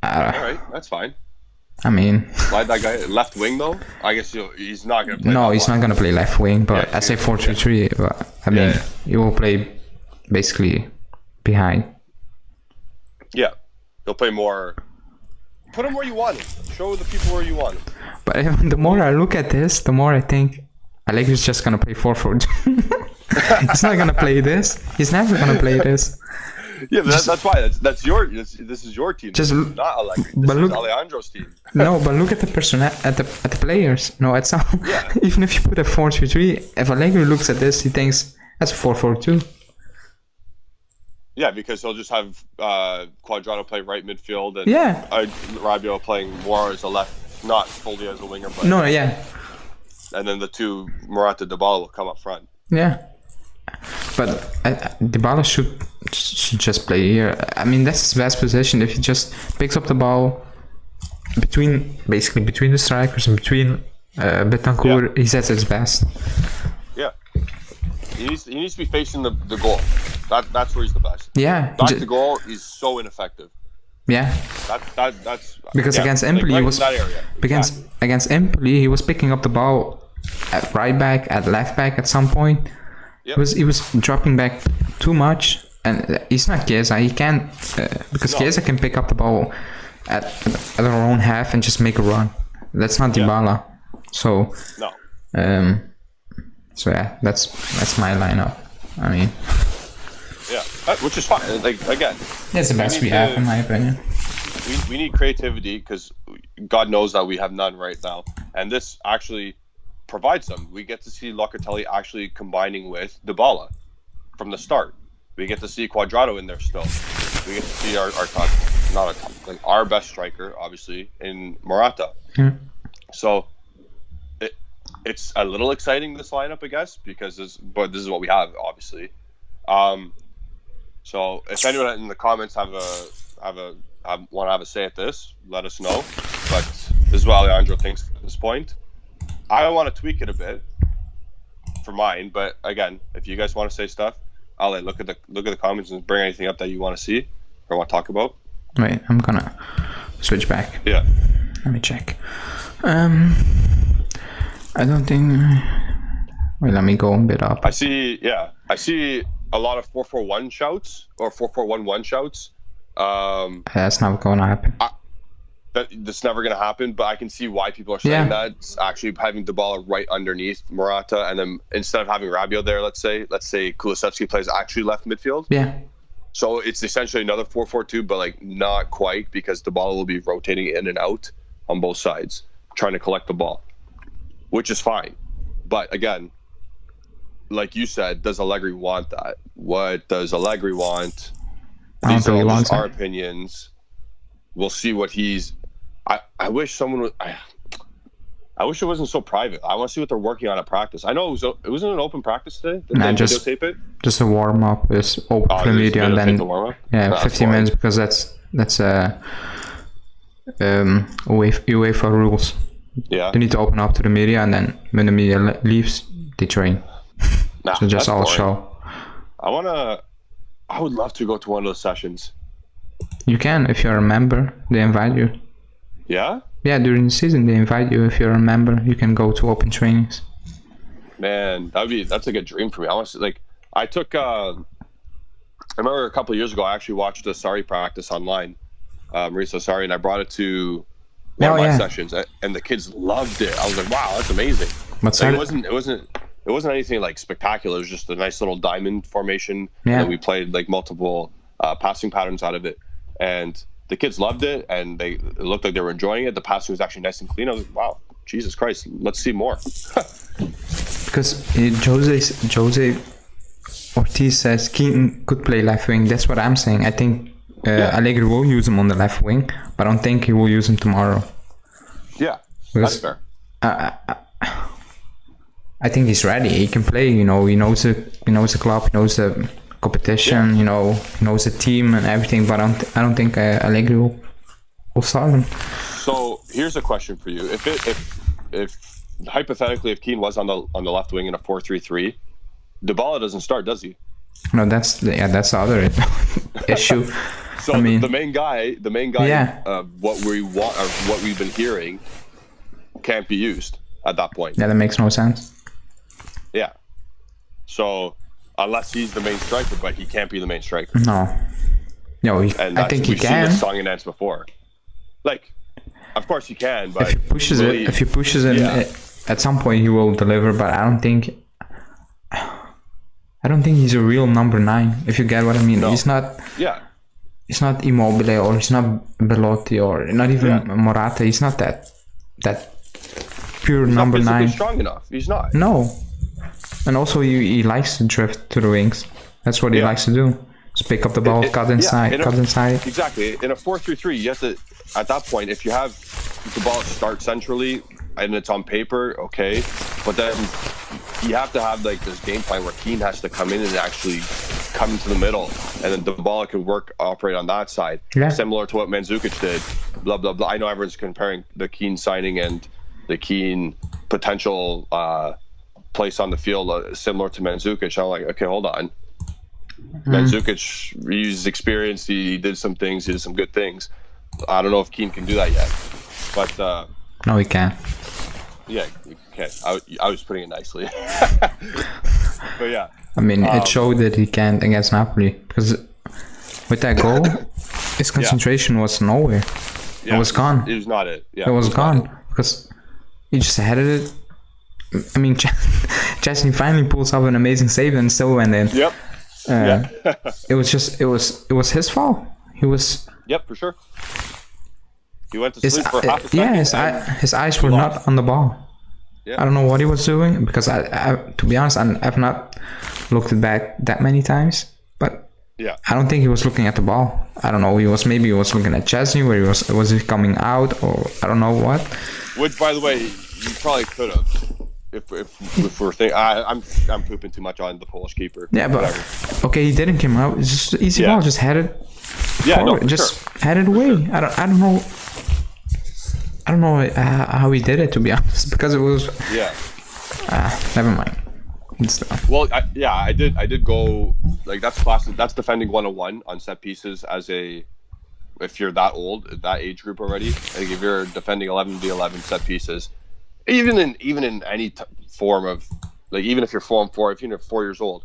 All right, that's fine. I mean. Why that guy left wing though? I guess he's not gonna play. No, he's not gonna play left wing. But I say 4-3-3. But I mean, he will play basically behind. Yeah, he'll play more. Put him where you want him. Show the people where you want him. But the more I look at this, the more I think Allegri's just gonna play 4-4-2. He's not gonna play this. He's never gonna play this. Yeah, but that's why. This is your team. Just not Allegri. This is Alejandro's team. No, but look at the at the players. No, it's not. Yeah. Even if you put a 4-3-3, if Allegri looks at this, he thinks that's a 4-4-2. Yeah, because he'll just have Cuadrado play right midfield and Rabiot playing more as a left, not fully as a winger. But and then the two Morata Dybala will come up front. Yeah, but Dybala should just play here. I mean, that's his best position. If he just picks up the ball between the strikers and between Betancourt, he's at his best. Yeah, he needs to be facing the goal. That's where he's the best. Yeah, back to goal, he's so ineffective. Yeah, that's because against Empoli, he was against Empoli, he was picking up the ball at right back, at left back at some point. Yep. He was dropping back too much, and he's not Chiesa. He can't because Chiesa can pick up the ball at their own half and just make a run. That's not Dybala. So so yeah, that's my lineup. I mean. Yeah, which is fine. Like again, it's the best we have, in my opinion. We need creativity because God knows that we have none right now, and this actually provides them. We get to see Locatelli actually combining with Dybala from the start. We get to see Cuadrado in there still. We get to see our best striker, obviously, in Morata. Yeah. So it's a little exciting, this lineup, I guess, because this is what we have, obviously. So if anyone in the comments want to have a say at this, let us know. But this is what Alejandro thinks at this point. I want to tweak it a bit for mine, but again, if you guys want to say stuff, Ale, look at the comments and bring anything up that you want to see or want to talk about. Wait, I'm gonna switch back. Yeah. Let me check. I don't think. Wait, let me go a bit up. I see a lot of 4-4-1 shouts or 4-4-1-1 shouts. That's not going to happen. That's never going to happen, but I can see why people are saying that. It's actually having Dybala right underneath Morata, and then instead of having Rabiot there, let's say Kulusevski plays actually left midfield. Yeah. So it's essentially another 4-4-2, but like not quite, because Dybala will be rotating in and out on both sides, trying to collect the ball, which is fine. But again, like you said, does Allegri want that? What does Allegri want? These are all just our opinions. We'll see what he's. I wish someone would. I wish it wasn't so private. I want to see what they're working on at practice. I know it wasn't an open practice today. Did they videotape it? Just a warm up is open for the media, and then 15 minutes, because that's UEFA rules. Yeah. They need to open up to the media, and then when the media leaves, they train. So just all show. I would love to go to one of those sessions. You can, if you're a member, they invite you. Yeah? Yeah, during the season they invite you. If you're a member, you can go to open trainings. Man, that's like a dream for me. Honestly, I remember a couple of years ago, I actually watched a Sarri practice online, Maurizio Sarri, and I brought it to one of my sessions, and the kids loved it. I was like, wow, that's amazing. It wasn't anything like spectacular. It was just a nice little diamond formation, and we played like multiple passing patterns out of it, and the kids loved it, and it looked like they were enjoying it. The passing was actually nice and clean. I was like, wow, Jesus Christ, let's see more. Because Jose Ortiz says Keane could play left wing. That's what I'm saying. I think Allegri will use him on the left wing, but I don't think he will use him tomorrow. Yeah, that's fair. I think he's ready. He can play. He knows the club. He knows the competition. He knows the team and everything. But I don't think Allegri will start him. So here's a question for you: If hypothetically, if Keane was on the left wing in a 4-3-3, Dybala doesn't start, does he? No, that's the other issue. So the main guy, what we want or what we've been hearing, can't be used at that point. Yeah, that makes no sense. Yeah. So unless he's the main striker, but he can't be the main striker. No, I think he can. We've seen this song and dance before. Like, of course he can, but if he pushes it, at some point he will deliver. But I don't think he's a real number 9. If you get what I mean, he's not. Yeah. He's not Immobile, or he's not Belotti, or not even Morata. He's not that pure number 9. He's strong enough. He's not. No. And also he likes to drift to the wings. That's what he likes to do. Just pick up the ball, cut inside. Exactly. In a 4-3-3, you have to, at that point, if you have the ball start centrally and it's on paper, okay, but then you have to have like this game plan where Keane has to come in and actually come into the middle, and then the ball can operate on that side, similar to what Mandzukic did. Blah blah blah. I know everyone's comparing the Keane signing and the Keane potential place on the field similar to Mandzukic. I'm like, okay, hold on. Mandzukic, he's experienced. He did some things. He did some good things. I don't know if Keane can do that yet, but no, he can. Yeah, okay. I was putting it nicely, but yeah. I mean, it showed that he can against Napoli, because with that goal, his concentration was nowhere. It was gone. It was not it. Yeah, it was gone because he just headed it. I mean, Chesney finally pulls up an amazing save and still went in. Yep. It was his fault. He was. Yep, for sure. He went to sleep for half a second. Yeah, his eyes were not on the ball. Yeah. I don't know what he was doing, because I to be honest, I've not looked back that many times, but I don't think he was looking at the ball. I don't know. Maybe he was looking at Chesney, where was he coming out, or I don't know what. Which, by the way, you probably could have. If we're thinking, I'm pooping too much on the Polish keeper. Yeah, but okay, he didn't come out. It's just an easy ball. Just headed. Yeah, forward. Just headed away. I don't know. I don't know how he did it, to be honest, because it was. Yeah. Never mind. Well, I did go like that's classic. That's defending 101 on set pieces as a if you're that old, that age group already, like if you're defending 11v11 set pieces, even in any form of, like, even if you're 4-on-4, if you're 4 years old,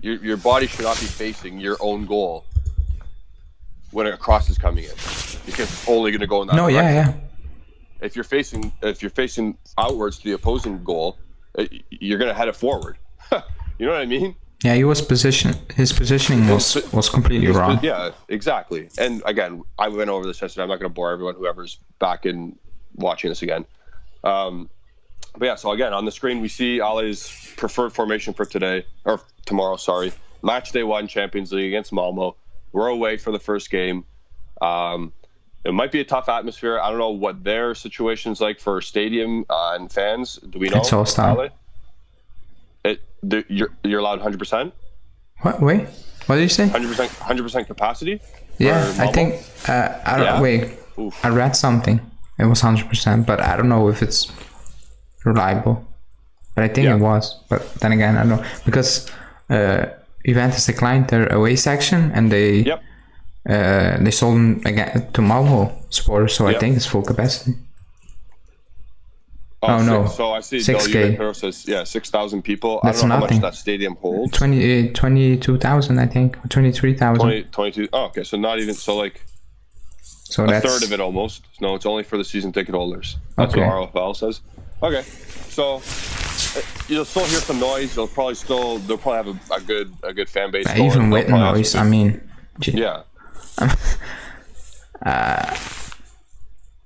your body should not be facing your own goal when a cross is coming in, because it's only going to go in that direction. Yeah. If you're facing outwards to the opposing goal, you're going to head it forward. You know what I mean? Yeah, his positioning was completely wrong. Yeah, exactly. And again, I went over this yesterday. I'm not going to bore everyone, whoever's back in watching this again. But yeah, so again, on the screen, we see Ale's preferred formation for tomorrow, sorry. Match day 1, Champions League against Malmö. We're away for the first game. It might be a tough atmosphere. I don't know what their situation's like for stadium and fans. Do we know? It's hostile. You're allowed 100%? What? Wait, what did you say? 100% capacity? Yeah, I think. I read something. It was 100%, but I don't know if it's reliable. But I think it was. But then again, I don't know, because Juventus declined their away section, and they sold them again to Malmö supporters. So I think it's full capacity. Oh no! So I see 6K. Says 6,000 people. That's I don't know nothing. how much that stadium holds. 22,000, I think, or 23,000. 22. Oh, okay. So not even a third of it almost. No, it's only for the season ticket holders. That's what RFL says. Okay, so you'll still hear some noise. They'll probably have a good fan base. Even with noise, I mean. Yeah.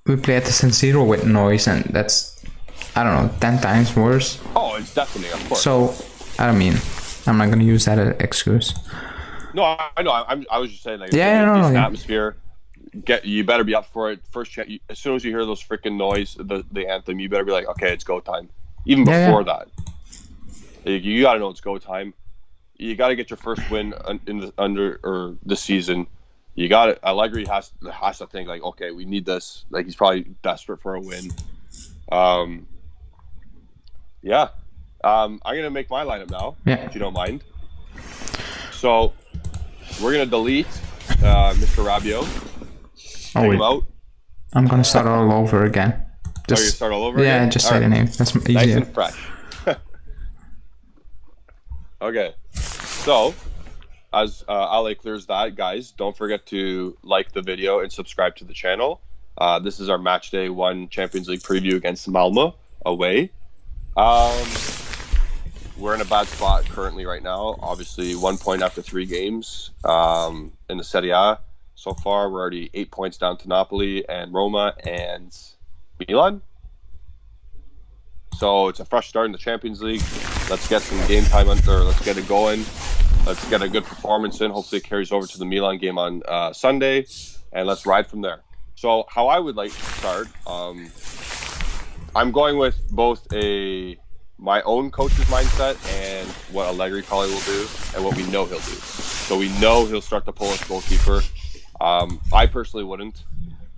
We play at the San Siro with noise, and that's, I don't know, 10 times worse. Oh, it's definitely, of course. So, I mean, I'm not gonna use that as an excuse. No, I know. I was just saying, like, atmosphere. You better be up for it. First chance, as soon as you hear those freaking noise, the anthem, you better be like, okay, it's go time. Even before that, you gotta know it's go time. You gotta get your first win this season. You got it. Allegri has to think like, okay, we need this. Like, he's probably desperate for a win. I'm gonna make my lineup now, if you don't mind. So we're gonna delete Mr. Rabiot. Take him out. I'm gonna start all over again. You start all over again? Yeah, just say the name. That's easier. Nice and fresh. Okay, so as Ale clears that, guys, don't forget to like the video and subscribe to the channel. This is our match day 1 Champions League preview against Malmö away. We're in a bad spot currently right now. Obviously, 1 point after 3 games in the Serie A. So far, we're already 8 points down to Napoli and Roma and Milan. So it's a fresh start in the Champions League. Let's get some game time let's get it going. Let's get a good performance in. Hopefully it carries over to the Milan game on Sunday, and let's ride from there. So how I would like to start, I'm going with both my own coach's mindset and what Allegri probably will do and what we know he'll do. So we know he'll start the Polish goalkeeper. I personally wouldn't.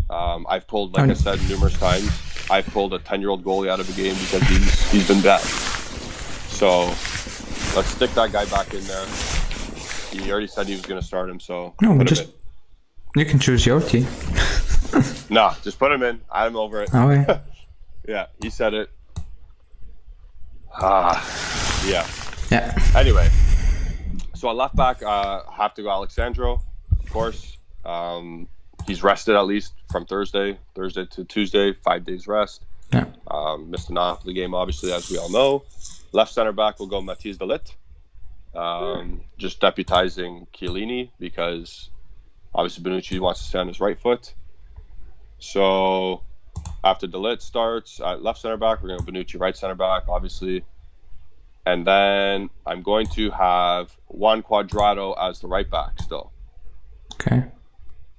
I've pulled, like I said, numerous times. I've pulled a 10-year-old goalie out of a game because he's been bad. So let's stick that guy back in there. He already said he was going to start him, so you can choose your team. Nah, just put him in. I'm over it. Oh yeah. Yeah, he said it. Yeah. Anyway, so at left back, have to go Alexandro, of course. He's rested at least from Thursday to Tuesday, 5 days rest. Yeah. Missed the Napoli game, obviously, as we all know. Left center back will go Matthijs de Ligt. Just deputizing Chiellini because obviously Bonucci wants to stay on his right foot. So after de Ligt starts at left center back, we're going to Bonucci right center back, obviously. And then I'm going to have Juan Cuadrado as the right back still. Okay.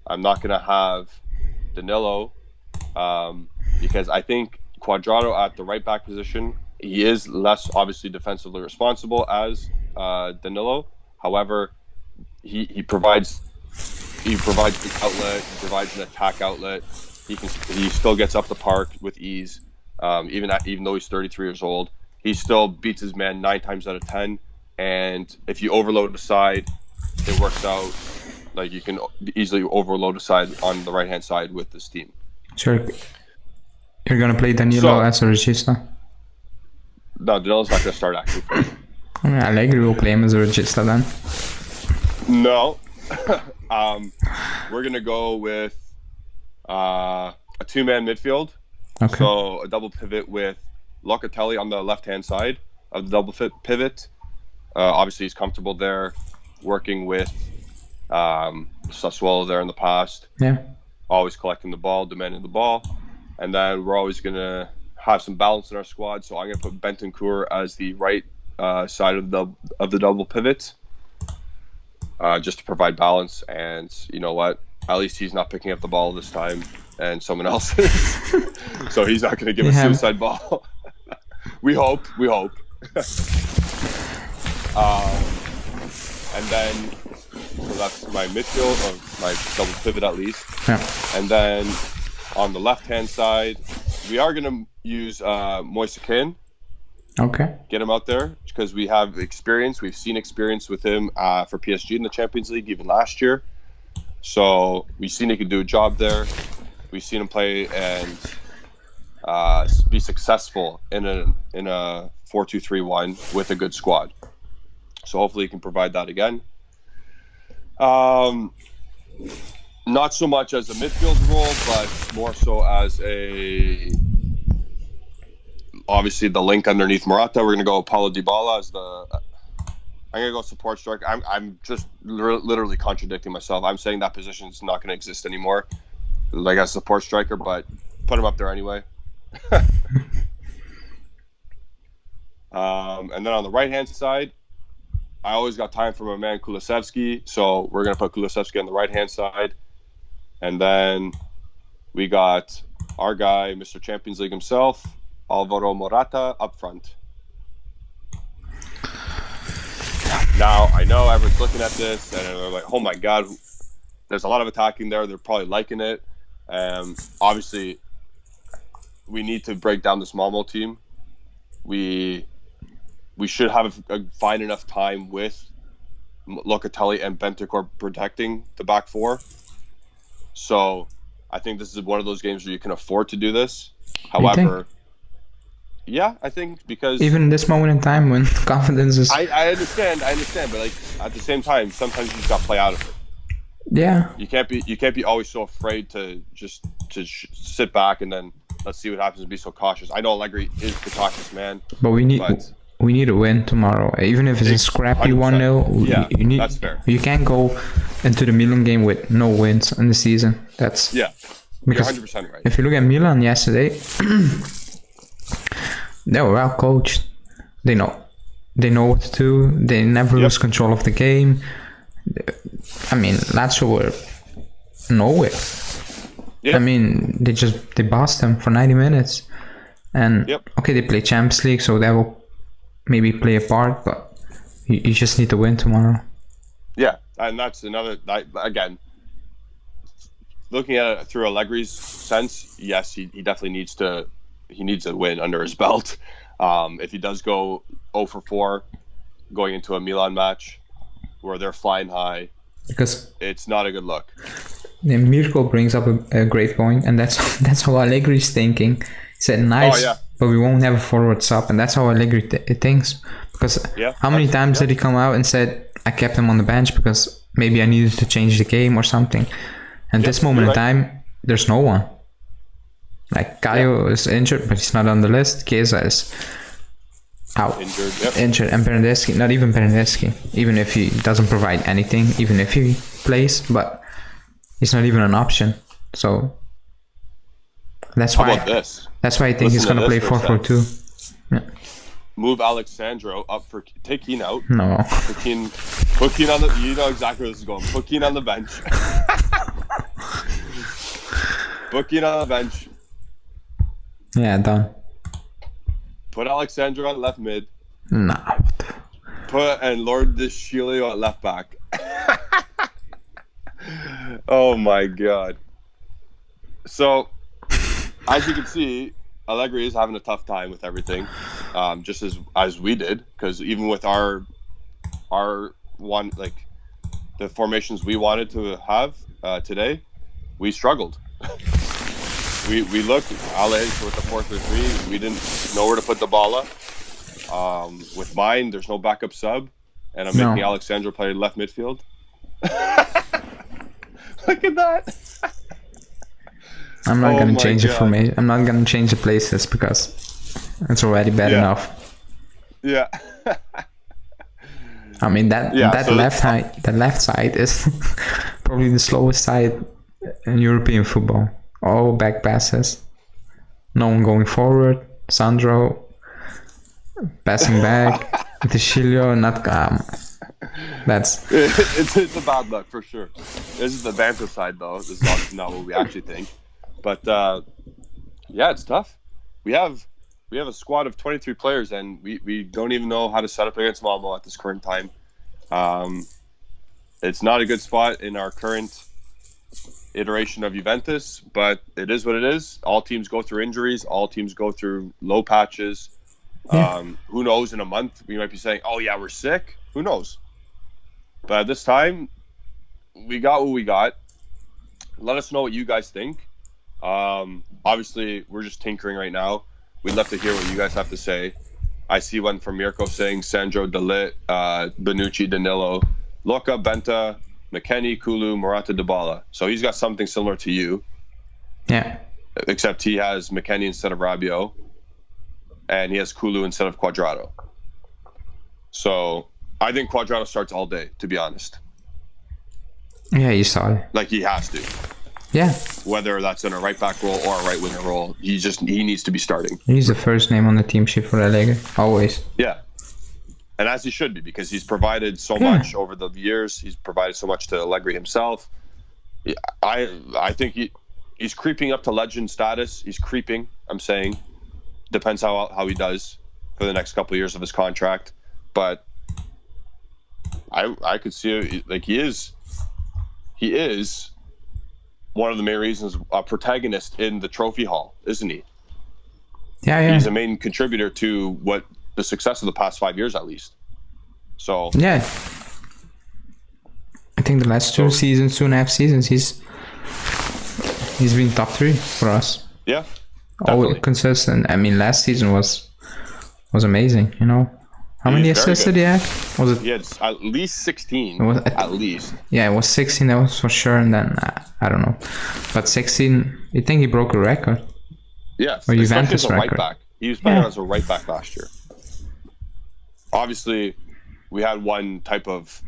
I'm not going to have Danilo because I think Cuadrado at the right back position, he is less obviously defensively responsible as Danilo. However, he provides the outlet, he provides an attack outlet. He still gets up the park with ease. Even though he's 33 years old, he still beats his man 9 times out of 10. And if you overload the side, it works out Like you can easily overload a side on the right hand side with this team. Sure. You're gonna play Danilo as a regista? No, Danilo's not gonna start actually. Allegri will play him as a regista then. No. We're gonna go with a 2-man midfield. Okay. So a double pivot with Locatelli on the left-hand side of the double pivot. Obviously, he's comfortable there, working with Sassuolo there in the past. Yeah. Always collecting the ball, demanding the ball. And then we're always going to have some balance in our squad. So I'm going to put Bentancur as the right side of the double pivot, just to provide balance. And you know what? At least he's not picking up the ball this time, and someone else is. So he's not going to give a suicide ball. We hope. And then, so that's my midfield, or my double pivot at least. Yeah. And then on the left-hand side, we are going to use Moise Kean. Okay. Get him out there because we have experience. We've seen experience with him for PSG in the Champions League, even last year. So we've seen he can do a job there. We've seen him play and be successful in a 4-2-3-1 with a good squad. So hopefully he can provide that again. Not so much as a midfield role, but more so as obviously the link underneath Morata. We're going to go Paulo Dybala as I'm going to go support striker. I'm just literally contradicting myself. I'm saying that position is not going to exist anymore, like as support striker, but put him up there anyway. And then on the right-hand side, I always got time for my man Kulusevski, so we're going to put Kulusevski on the right-hand side. And then we got our guy, Mr. Champions League himself, Alvaro Morata, up front. Now, I know everyone's looking at this, and they're like, oh my God, there's a lot of attacking there. They're probably liking it. Obviously, we need to break down this Malmö team. We should have find enough time with Locatelli and Bentancur protecting the back four. So I think this is one of those games where you can afford to do this. However, yeah, I think because even in this moment in time when confidence is, I understand, but like at the same time, sometimes you just got to play out of it. Yeah, you can't be always so afraid to just sit back and then let's see what happens and be so cautious. I know Allegri is the cautious man, but we need a win tomorrow, even if it's a scrappy 1-0. Yeah, that's fair. You can't go into the Milan game with no wins in the season. That's because you're 100% right. If you look at Milan yesterday, they were well coached. They know what to do. They never lose control of the game. I mean, Lazio were nowhere. I mean, they bossed them for 90 minutes. And okay, they play Champions League, so that will maybe play a part, but you just need to win tomorrow. Yeah, and that's another, again, looking at it through Allegri's sense, yes, he definitely needs to win under his belt. If he does go 0-4 going into a Milan match where they're flying high, because it's not a good look. Mirko brings up a great point, and that's how Allegri's thinking. He said, nice, but we won't have a forward sub, and that's how Allegri thinks. Because how many times did he come out and said, I kept him on the bench because maybe I needed to change the game or something. And this moment in time, there's no one. Like, Caio is injured, but he's not on the list. Chiesa is out. Injured. And Bernardeschi, not even Bernardeschi, even if he doesn't provide anything, even if he plays, but he's not even an option. So that's why. How about this? That's why I think he's gonna play 4-4-2. Yeah. Move Alexandro up take Kean out. No. Put Kean on the. You know exactly where this is going. Put Kean on the bench. Put Kean on the bench. Yeah, done. Put Alexandro on left mid. Nah. And Lord Deschilio at left back. Oh my God. So, as you can see, Allegri is having a tough time with everything, just as we did, because even with our one, like, the formations we wanted to have today, we struggled. we looked with the 4-3-3. We didn't know where to put the ball up. With mine, there's no backup sub, and I'm making Alexandro play left midfield. Look at that. I'm not gonna change the formation. I'm not gonna change the places because it's already bad enough. Yeah. I mean that left side is probably the slowest side in European football. All back passes, no one going forward. Sandro passing back. Tishilio not that's it's a bad luck for sure. This is the banter side though. This is obviously not what we actually think. But yeah, it's tough. We have a squad of 23 players, and we don't even know how to set up against Malmö at this current time. It's not a good spot in our current iteration of Juventus, but it is what it is. All teams go through injuries. All teams go through low patches. Who knows? In a month, we might be saying, "Oh yeah, we're sick." Who knows? But at this time, we got what we got. Let us know what you guys think. Obviously, we're just tinkering right now. We'd love to hear what you guys have to say. I see one from Mirko saying Sandro, De Ligt, Bonucci, Danilo, Loca, Benta, McKennie, Kulu, Morata, Dybala. So he's got something similar to you. Yeah. Except he has McKennie instead of Rabiot. And he has Kulu instead of Cuadrado. So I think Cuadrado starts all day, to be honest. Yeah, you saw it. Like he has to. Yeah. Whether that's in a right back role or a right winger role, he needs to be starting. He's the first name on the team sheet for La Liga, always. Yeah. And as he should be, because he's provided so much over the years. He's provided so much to Allegri himself. I think he's creeping up to legend status. He's creeping, I'm saying. Depends how he does for the next couple of years of his contract. But I could see like he is one of the main reasons, a protagonist in the trophy hall, isn't he? Yeah. He's a main contributor to what the success of the past 5 years, at least. So yeah, I think the last 2.5 seasons, he's been top 3 for us. Yeah, always consistent. I mean, last season was amazing. You know, how many assists did he have? Was it? He had at least 16. At least. Yeah, it was 16. That was for sure. And then I don't know, but 16. I think he broke a record. Yeah, or Juventus as a record. Right back. He was playing as a right back last year. Obviously, we had one type of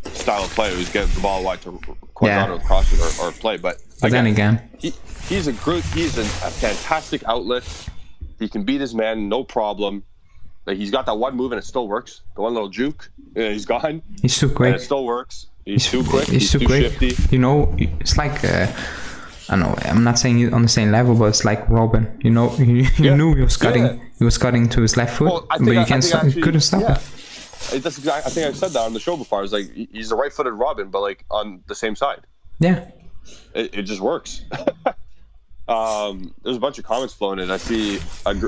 style of play. He was getting the ball wide to Cuadrado cross it or play. But again, he's a fantastic outlet. He can beat his man, no problem. Like he's got that one move and it still works. The one little juke, he's gone. He's too quick. And it still works. He's too quick. He's too quick. Shifty. You know, it's like I don't know. I'm not saying he's on the same level, but it's like Robin. You know, you knew he was cutting. Yeah. He was cutting to his left foot, but you couldn't stop it. That's exactly. I think I said that on the show before. I was like, he's a right-footed Robin, but like on the same side. Yeah. It just works. There's a bunch of comments flowing in. I see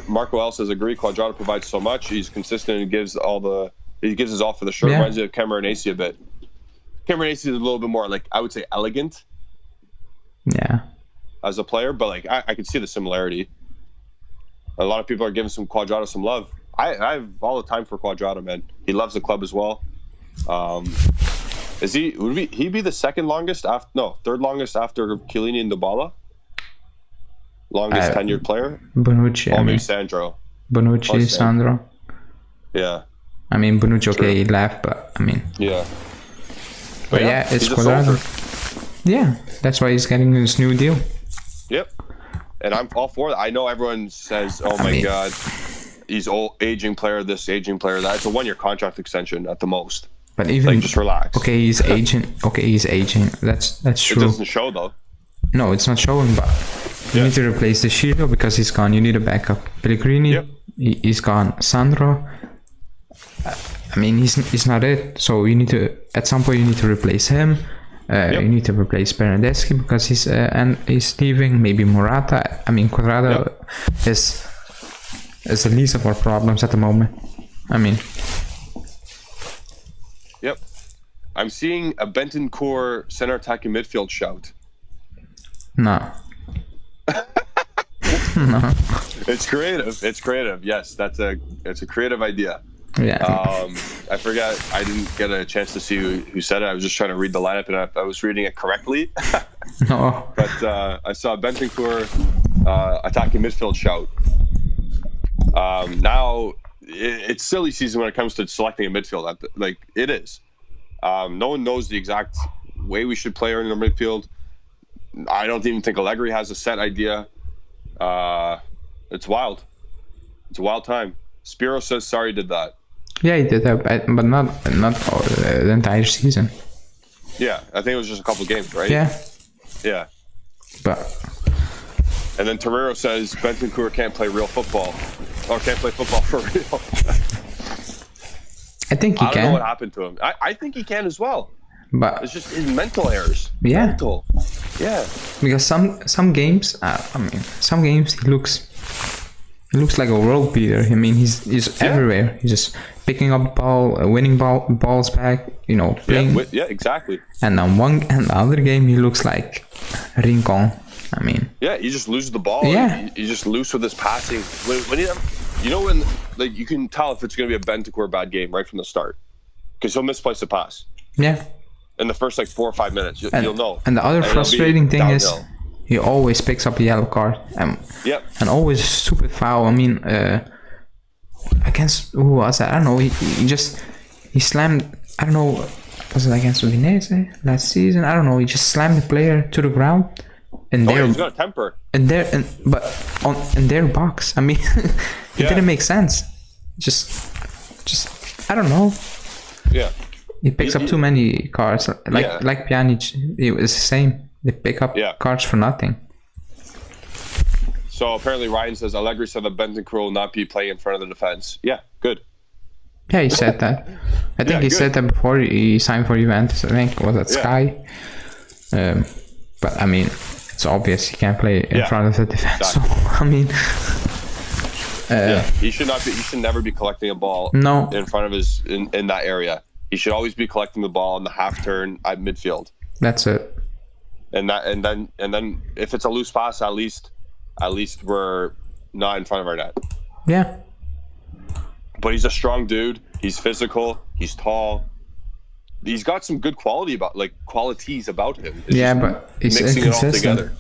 Marco L says, agree, Cuadrado provides so much. He's consistent and gives his all for the shirt. Reminds me of Cameronesi a bit. Cameronesi is a little bit more, like, I would say elegant. Yeah. As a player, but like I could see the similarity. A lot of people are giving Cuadrado some love. I have all the time for Cuadrado, man. He loves the club as well. Would he be the third longest after Chiellini and Dybala? Longest tenured player? Bonucci. Maybe Sandro. Bonucci, Sandro. Yeah. I mean, Bonucci, okay, he left, but I mean. Yeah. But yeah, it's Cuadrado. Yeah, that's why he's getting this new deal. Yep. And I'm all for that. I know everyone says, oh my God, he's old, aging player, this, aging player, that. It's a 1-year contract extension at the most. But even just relax. Okay, he's aging. That's true. It doesn't show though. No, it's not showing, but you need to replace the Shiro because he's gone. You need a backup. Pellegrini, he's gone. Sandro, I mean, he's not it. So you need to, at some point, you need to replace him. You need to replace Bernardeschi because he's leaving. Maybe Morata. I mean, Cuadrado is the least of our problems at the moment. I mean. Yep. I'm seeing a Bentancur center attacking midfield shout. No. No. It's creative. It's creative. Yes, it's a creative idea. Yeah. I forgot. I didn't get a chance to see who said it. I was just trying to read the lineup, and I was reading it correctly. No. But I saw Bentancur attacking midfield shout. Now it's silly season when it comes to selecting a midfield. Like it is. No one knows the exact way we should play in our midfield. I don't even think Allegri has a set idea. It's wild. It's a wild time. Spiro says sorry did that. Yeah, he did that, but not the entire season. Yeah, I think it was just a couple games, right? Yeah. Yeah. But. And then Torero says Bentancur can't play real football, or can't play football for real. I think he can. I don't know what happened to him. I think he can as well. But it's just his mental errors. Yeah. Mental. Yeah. Because some games, some games he looks like a world beater. I mean, he's everywhere. He's just picking up ball, winning balls back. You know, playing. Yeah, exactly. And then the other game he looks like Rincon. I mean. Yeah, he just loses the ball. Yeah. He's just loose with his passing. When like you can tell if it's going to be a Bentancur bad game right from the start, because he'll misplace a pass. Yeah. In the first like 4 or 5 minutes, you'll know. And the other frustrating thing is he always picks up a yellow card. Yep. And always stupid foul. I mean, against who was that? I don't know. He slammed. I don't know. Was it against Udinese last season? I don't know. He just slammed the player to the ground. And he's got a temper. In their box. I mean, it didn't make sense. Just I don't know. Yeah. He picks up too many cards. Like Pjanic, it was the same. They pick up cards for nothing. So apparently Ryan says Allegri said that Bentancur will not be playing in front of the defense. Yeah, good. Yeah, he said that. I think he said that before he signed for Juventus. I think it was at Sky. But I mean, it's obvious he can't play in front of the defense. Exactly. So I mean, he should not be. He should never be collecting a ball in front of his in that area. He should always be collecting the ball in the half turn at midfield. That's it. And then if it's a loose pass, at least we're not in front of our net. Yeah. But he's a strong dude. He's physical. He's tall. He's got some good qualities about him. It's but he's mixing it all inconsistent. together.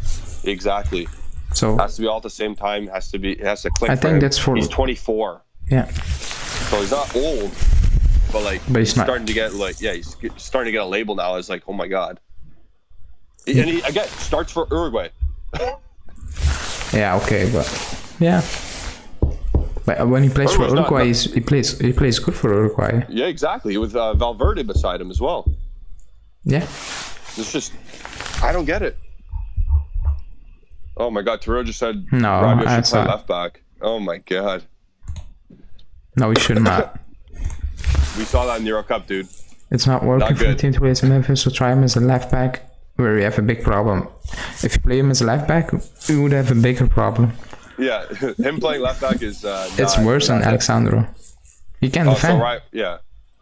Exactly. So it has to be all at the same time. It has to click. I think that's for. He's 24. Yeah. So he's not old. But he's starting to get he's starting to get a label now as like, oh my god. And he again starts for Uruguay. Yeah, okay, but but when he plays for Uruguay, he plays good for Uruguay. Yeah, exactly. With Valverde beside him as well. Yeah. It's just I don't get it. Oh my god, Taro just said no, Rabio should play left back. Oh my god. No, he should not. We saw that in the Euro Cup, dude. It's not working for the team to play as a Memphis, so try him as a left back, where we have a big problem. If you play him as a left back, we would have a bigger problem. Yeah, him playing left back is. It's worse than Alexandro. He can defend.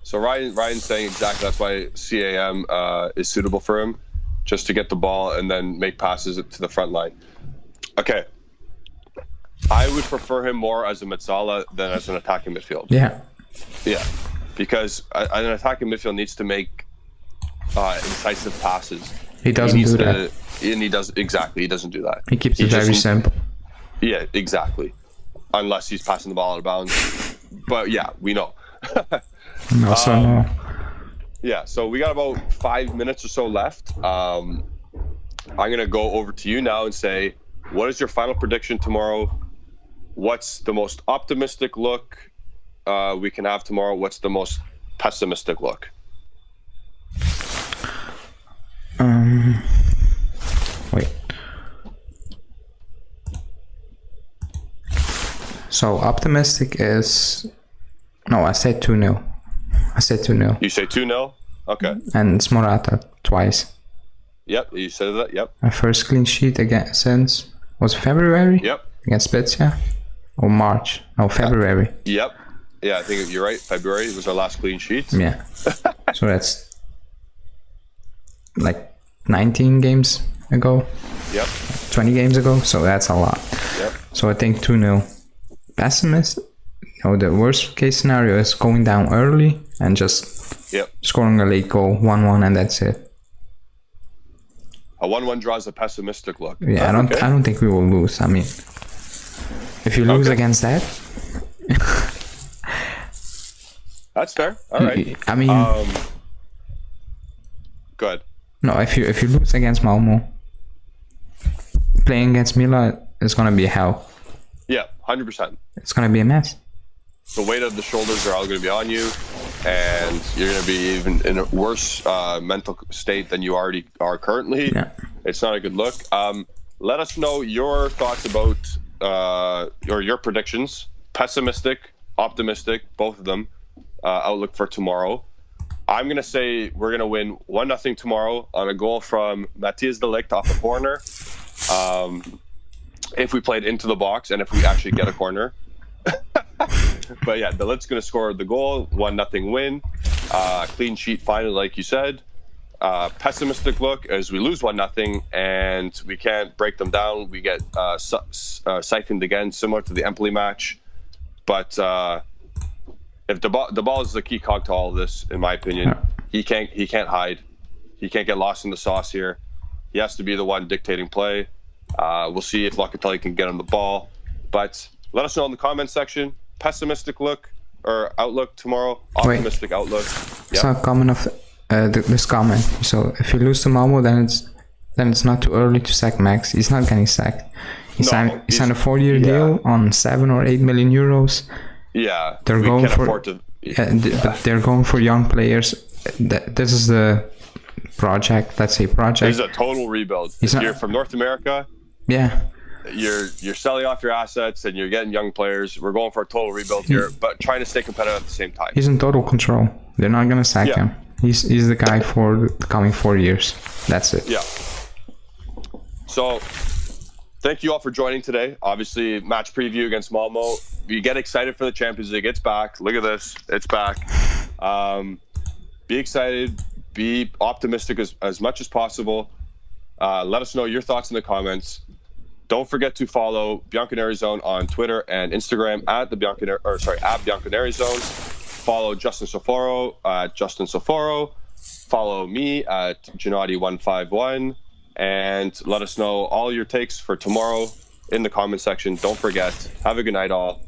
So Ryan's saying exactly that's why CAM is suitable for him, just to get the ball and then make passes to the front line. Okay. I would prefer him more as a Mezzala than as an attacking midfield. Yeah. Yeah. Because an attacking midfield needs to make incisive passes. He doesn't do that. And he doesn't do that. He keeps it very simple. Yeah, exactly. Unless he's passing the ball out of bounds. But yeah, we know. No. Yeah, so we got about 5 minutes or so left. I'm going to go over to you now and say, what is your final prediction tomorrow? What's the most optimistic look we can have tomorrow? What's the most pessimistic look? Wait. So optimistic is I said 2-0. You say 2-0? Okay. And it's Morata twice. Yep, you said that. Yep. My first clean sheet since was February. Yep. Against Spezia, or March? No, February. Yep. Yeah, I think you're right. February was our last clean sheet. Yeah. So that's like 19 games ago. Yep. 20 games ago, so that's a lot. Yep. So I think 2-0. Pessimist, the worst case scenario is going down early and just scoring a late goal, 1-1, and that's it. A 1-1 draw is a pessimistic look. Yeah, I don't think we will lose. I mean, if you lose against that, that's fair. All right. I mean, good. No, if you lose against Malmö, playing against Milan is gonna be hell. Yeah, 100%. It's gonna be a mess. The weight of the shoulders are all going to be on you, and you're going to be even in a worse mental state than you already are currently. Yeah. It's not a good look. Let us know your thoughts about or your predictions. Pessimistic, optimistic, both of them. Outlook for tomorrow. I'm going to say we're going to win 1-0 tomorrow on a goal from Matthias de Ligt off a corner. If we played into the box and if we actually get a corner. But yeah, de Ligt's going to score the goal, 1-0 win. Clean sheet finally, like you said. Pessimistic look as we lose 1-0 and we can't break them down. We get siphoned again, similar to the Empoli match. But if the ball is the key cog to all of this, in my opinion, he can't hide. He can't get lost in the sauce here. He has to be the one dictating play. We'll see if Locatelli can get him the ball. But let us know in the comments section. Pessimistic look or outlook tomorrow. Optimistic outlook. It's not comment of this comment. So if you lose to Malmö, then it's not too early to sack Max. He's not getting sacked. He signed a 4-year deal on 7 or 8 million euros. Yeah, they're going for but they're going for young players. This is the project. Let's say project. This is a total rebuild. You're from North America. Yeah. You're selling off your assets and you're getting young players. We're going for a total rebuild here, but trying to stay competitive at the same time. He's in total control. They're not gonna sack him. He's the guy for the coming 4 years. That's it. Yeah. So, thank you all for joining today. Obviously, match preview against Malmö. You get excited for the Champions League. It's back. Look at this. It's back. Be excited. Be optimistic as much as possible. Let us know your thoughts in the comments. Don't forget to follow Bianconerizone on Twitter and Instagram at Bianconerizone. Follow Justin Soforo at Justin Soforo. Follow me at Gennady151. And let us know all your takes for tomorrow in the comment section. Don't forget. Have a good night, all.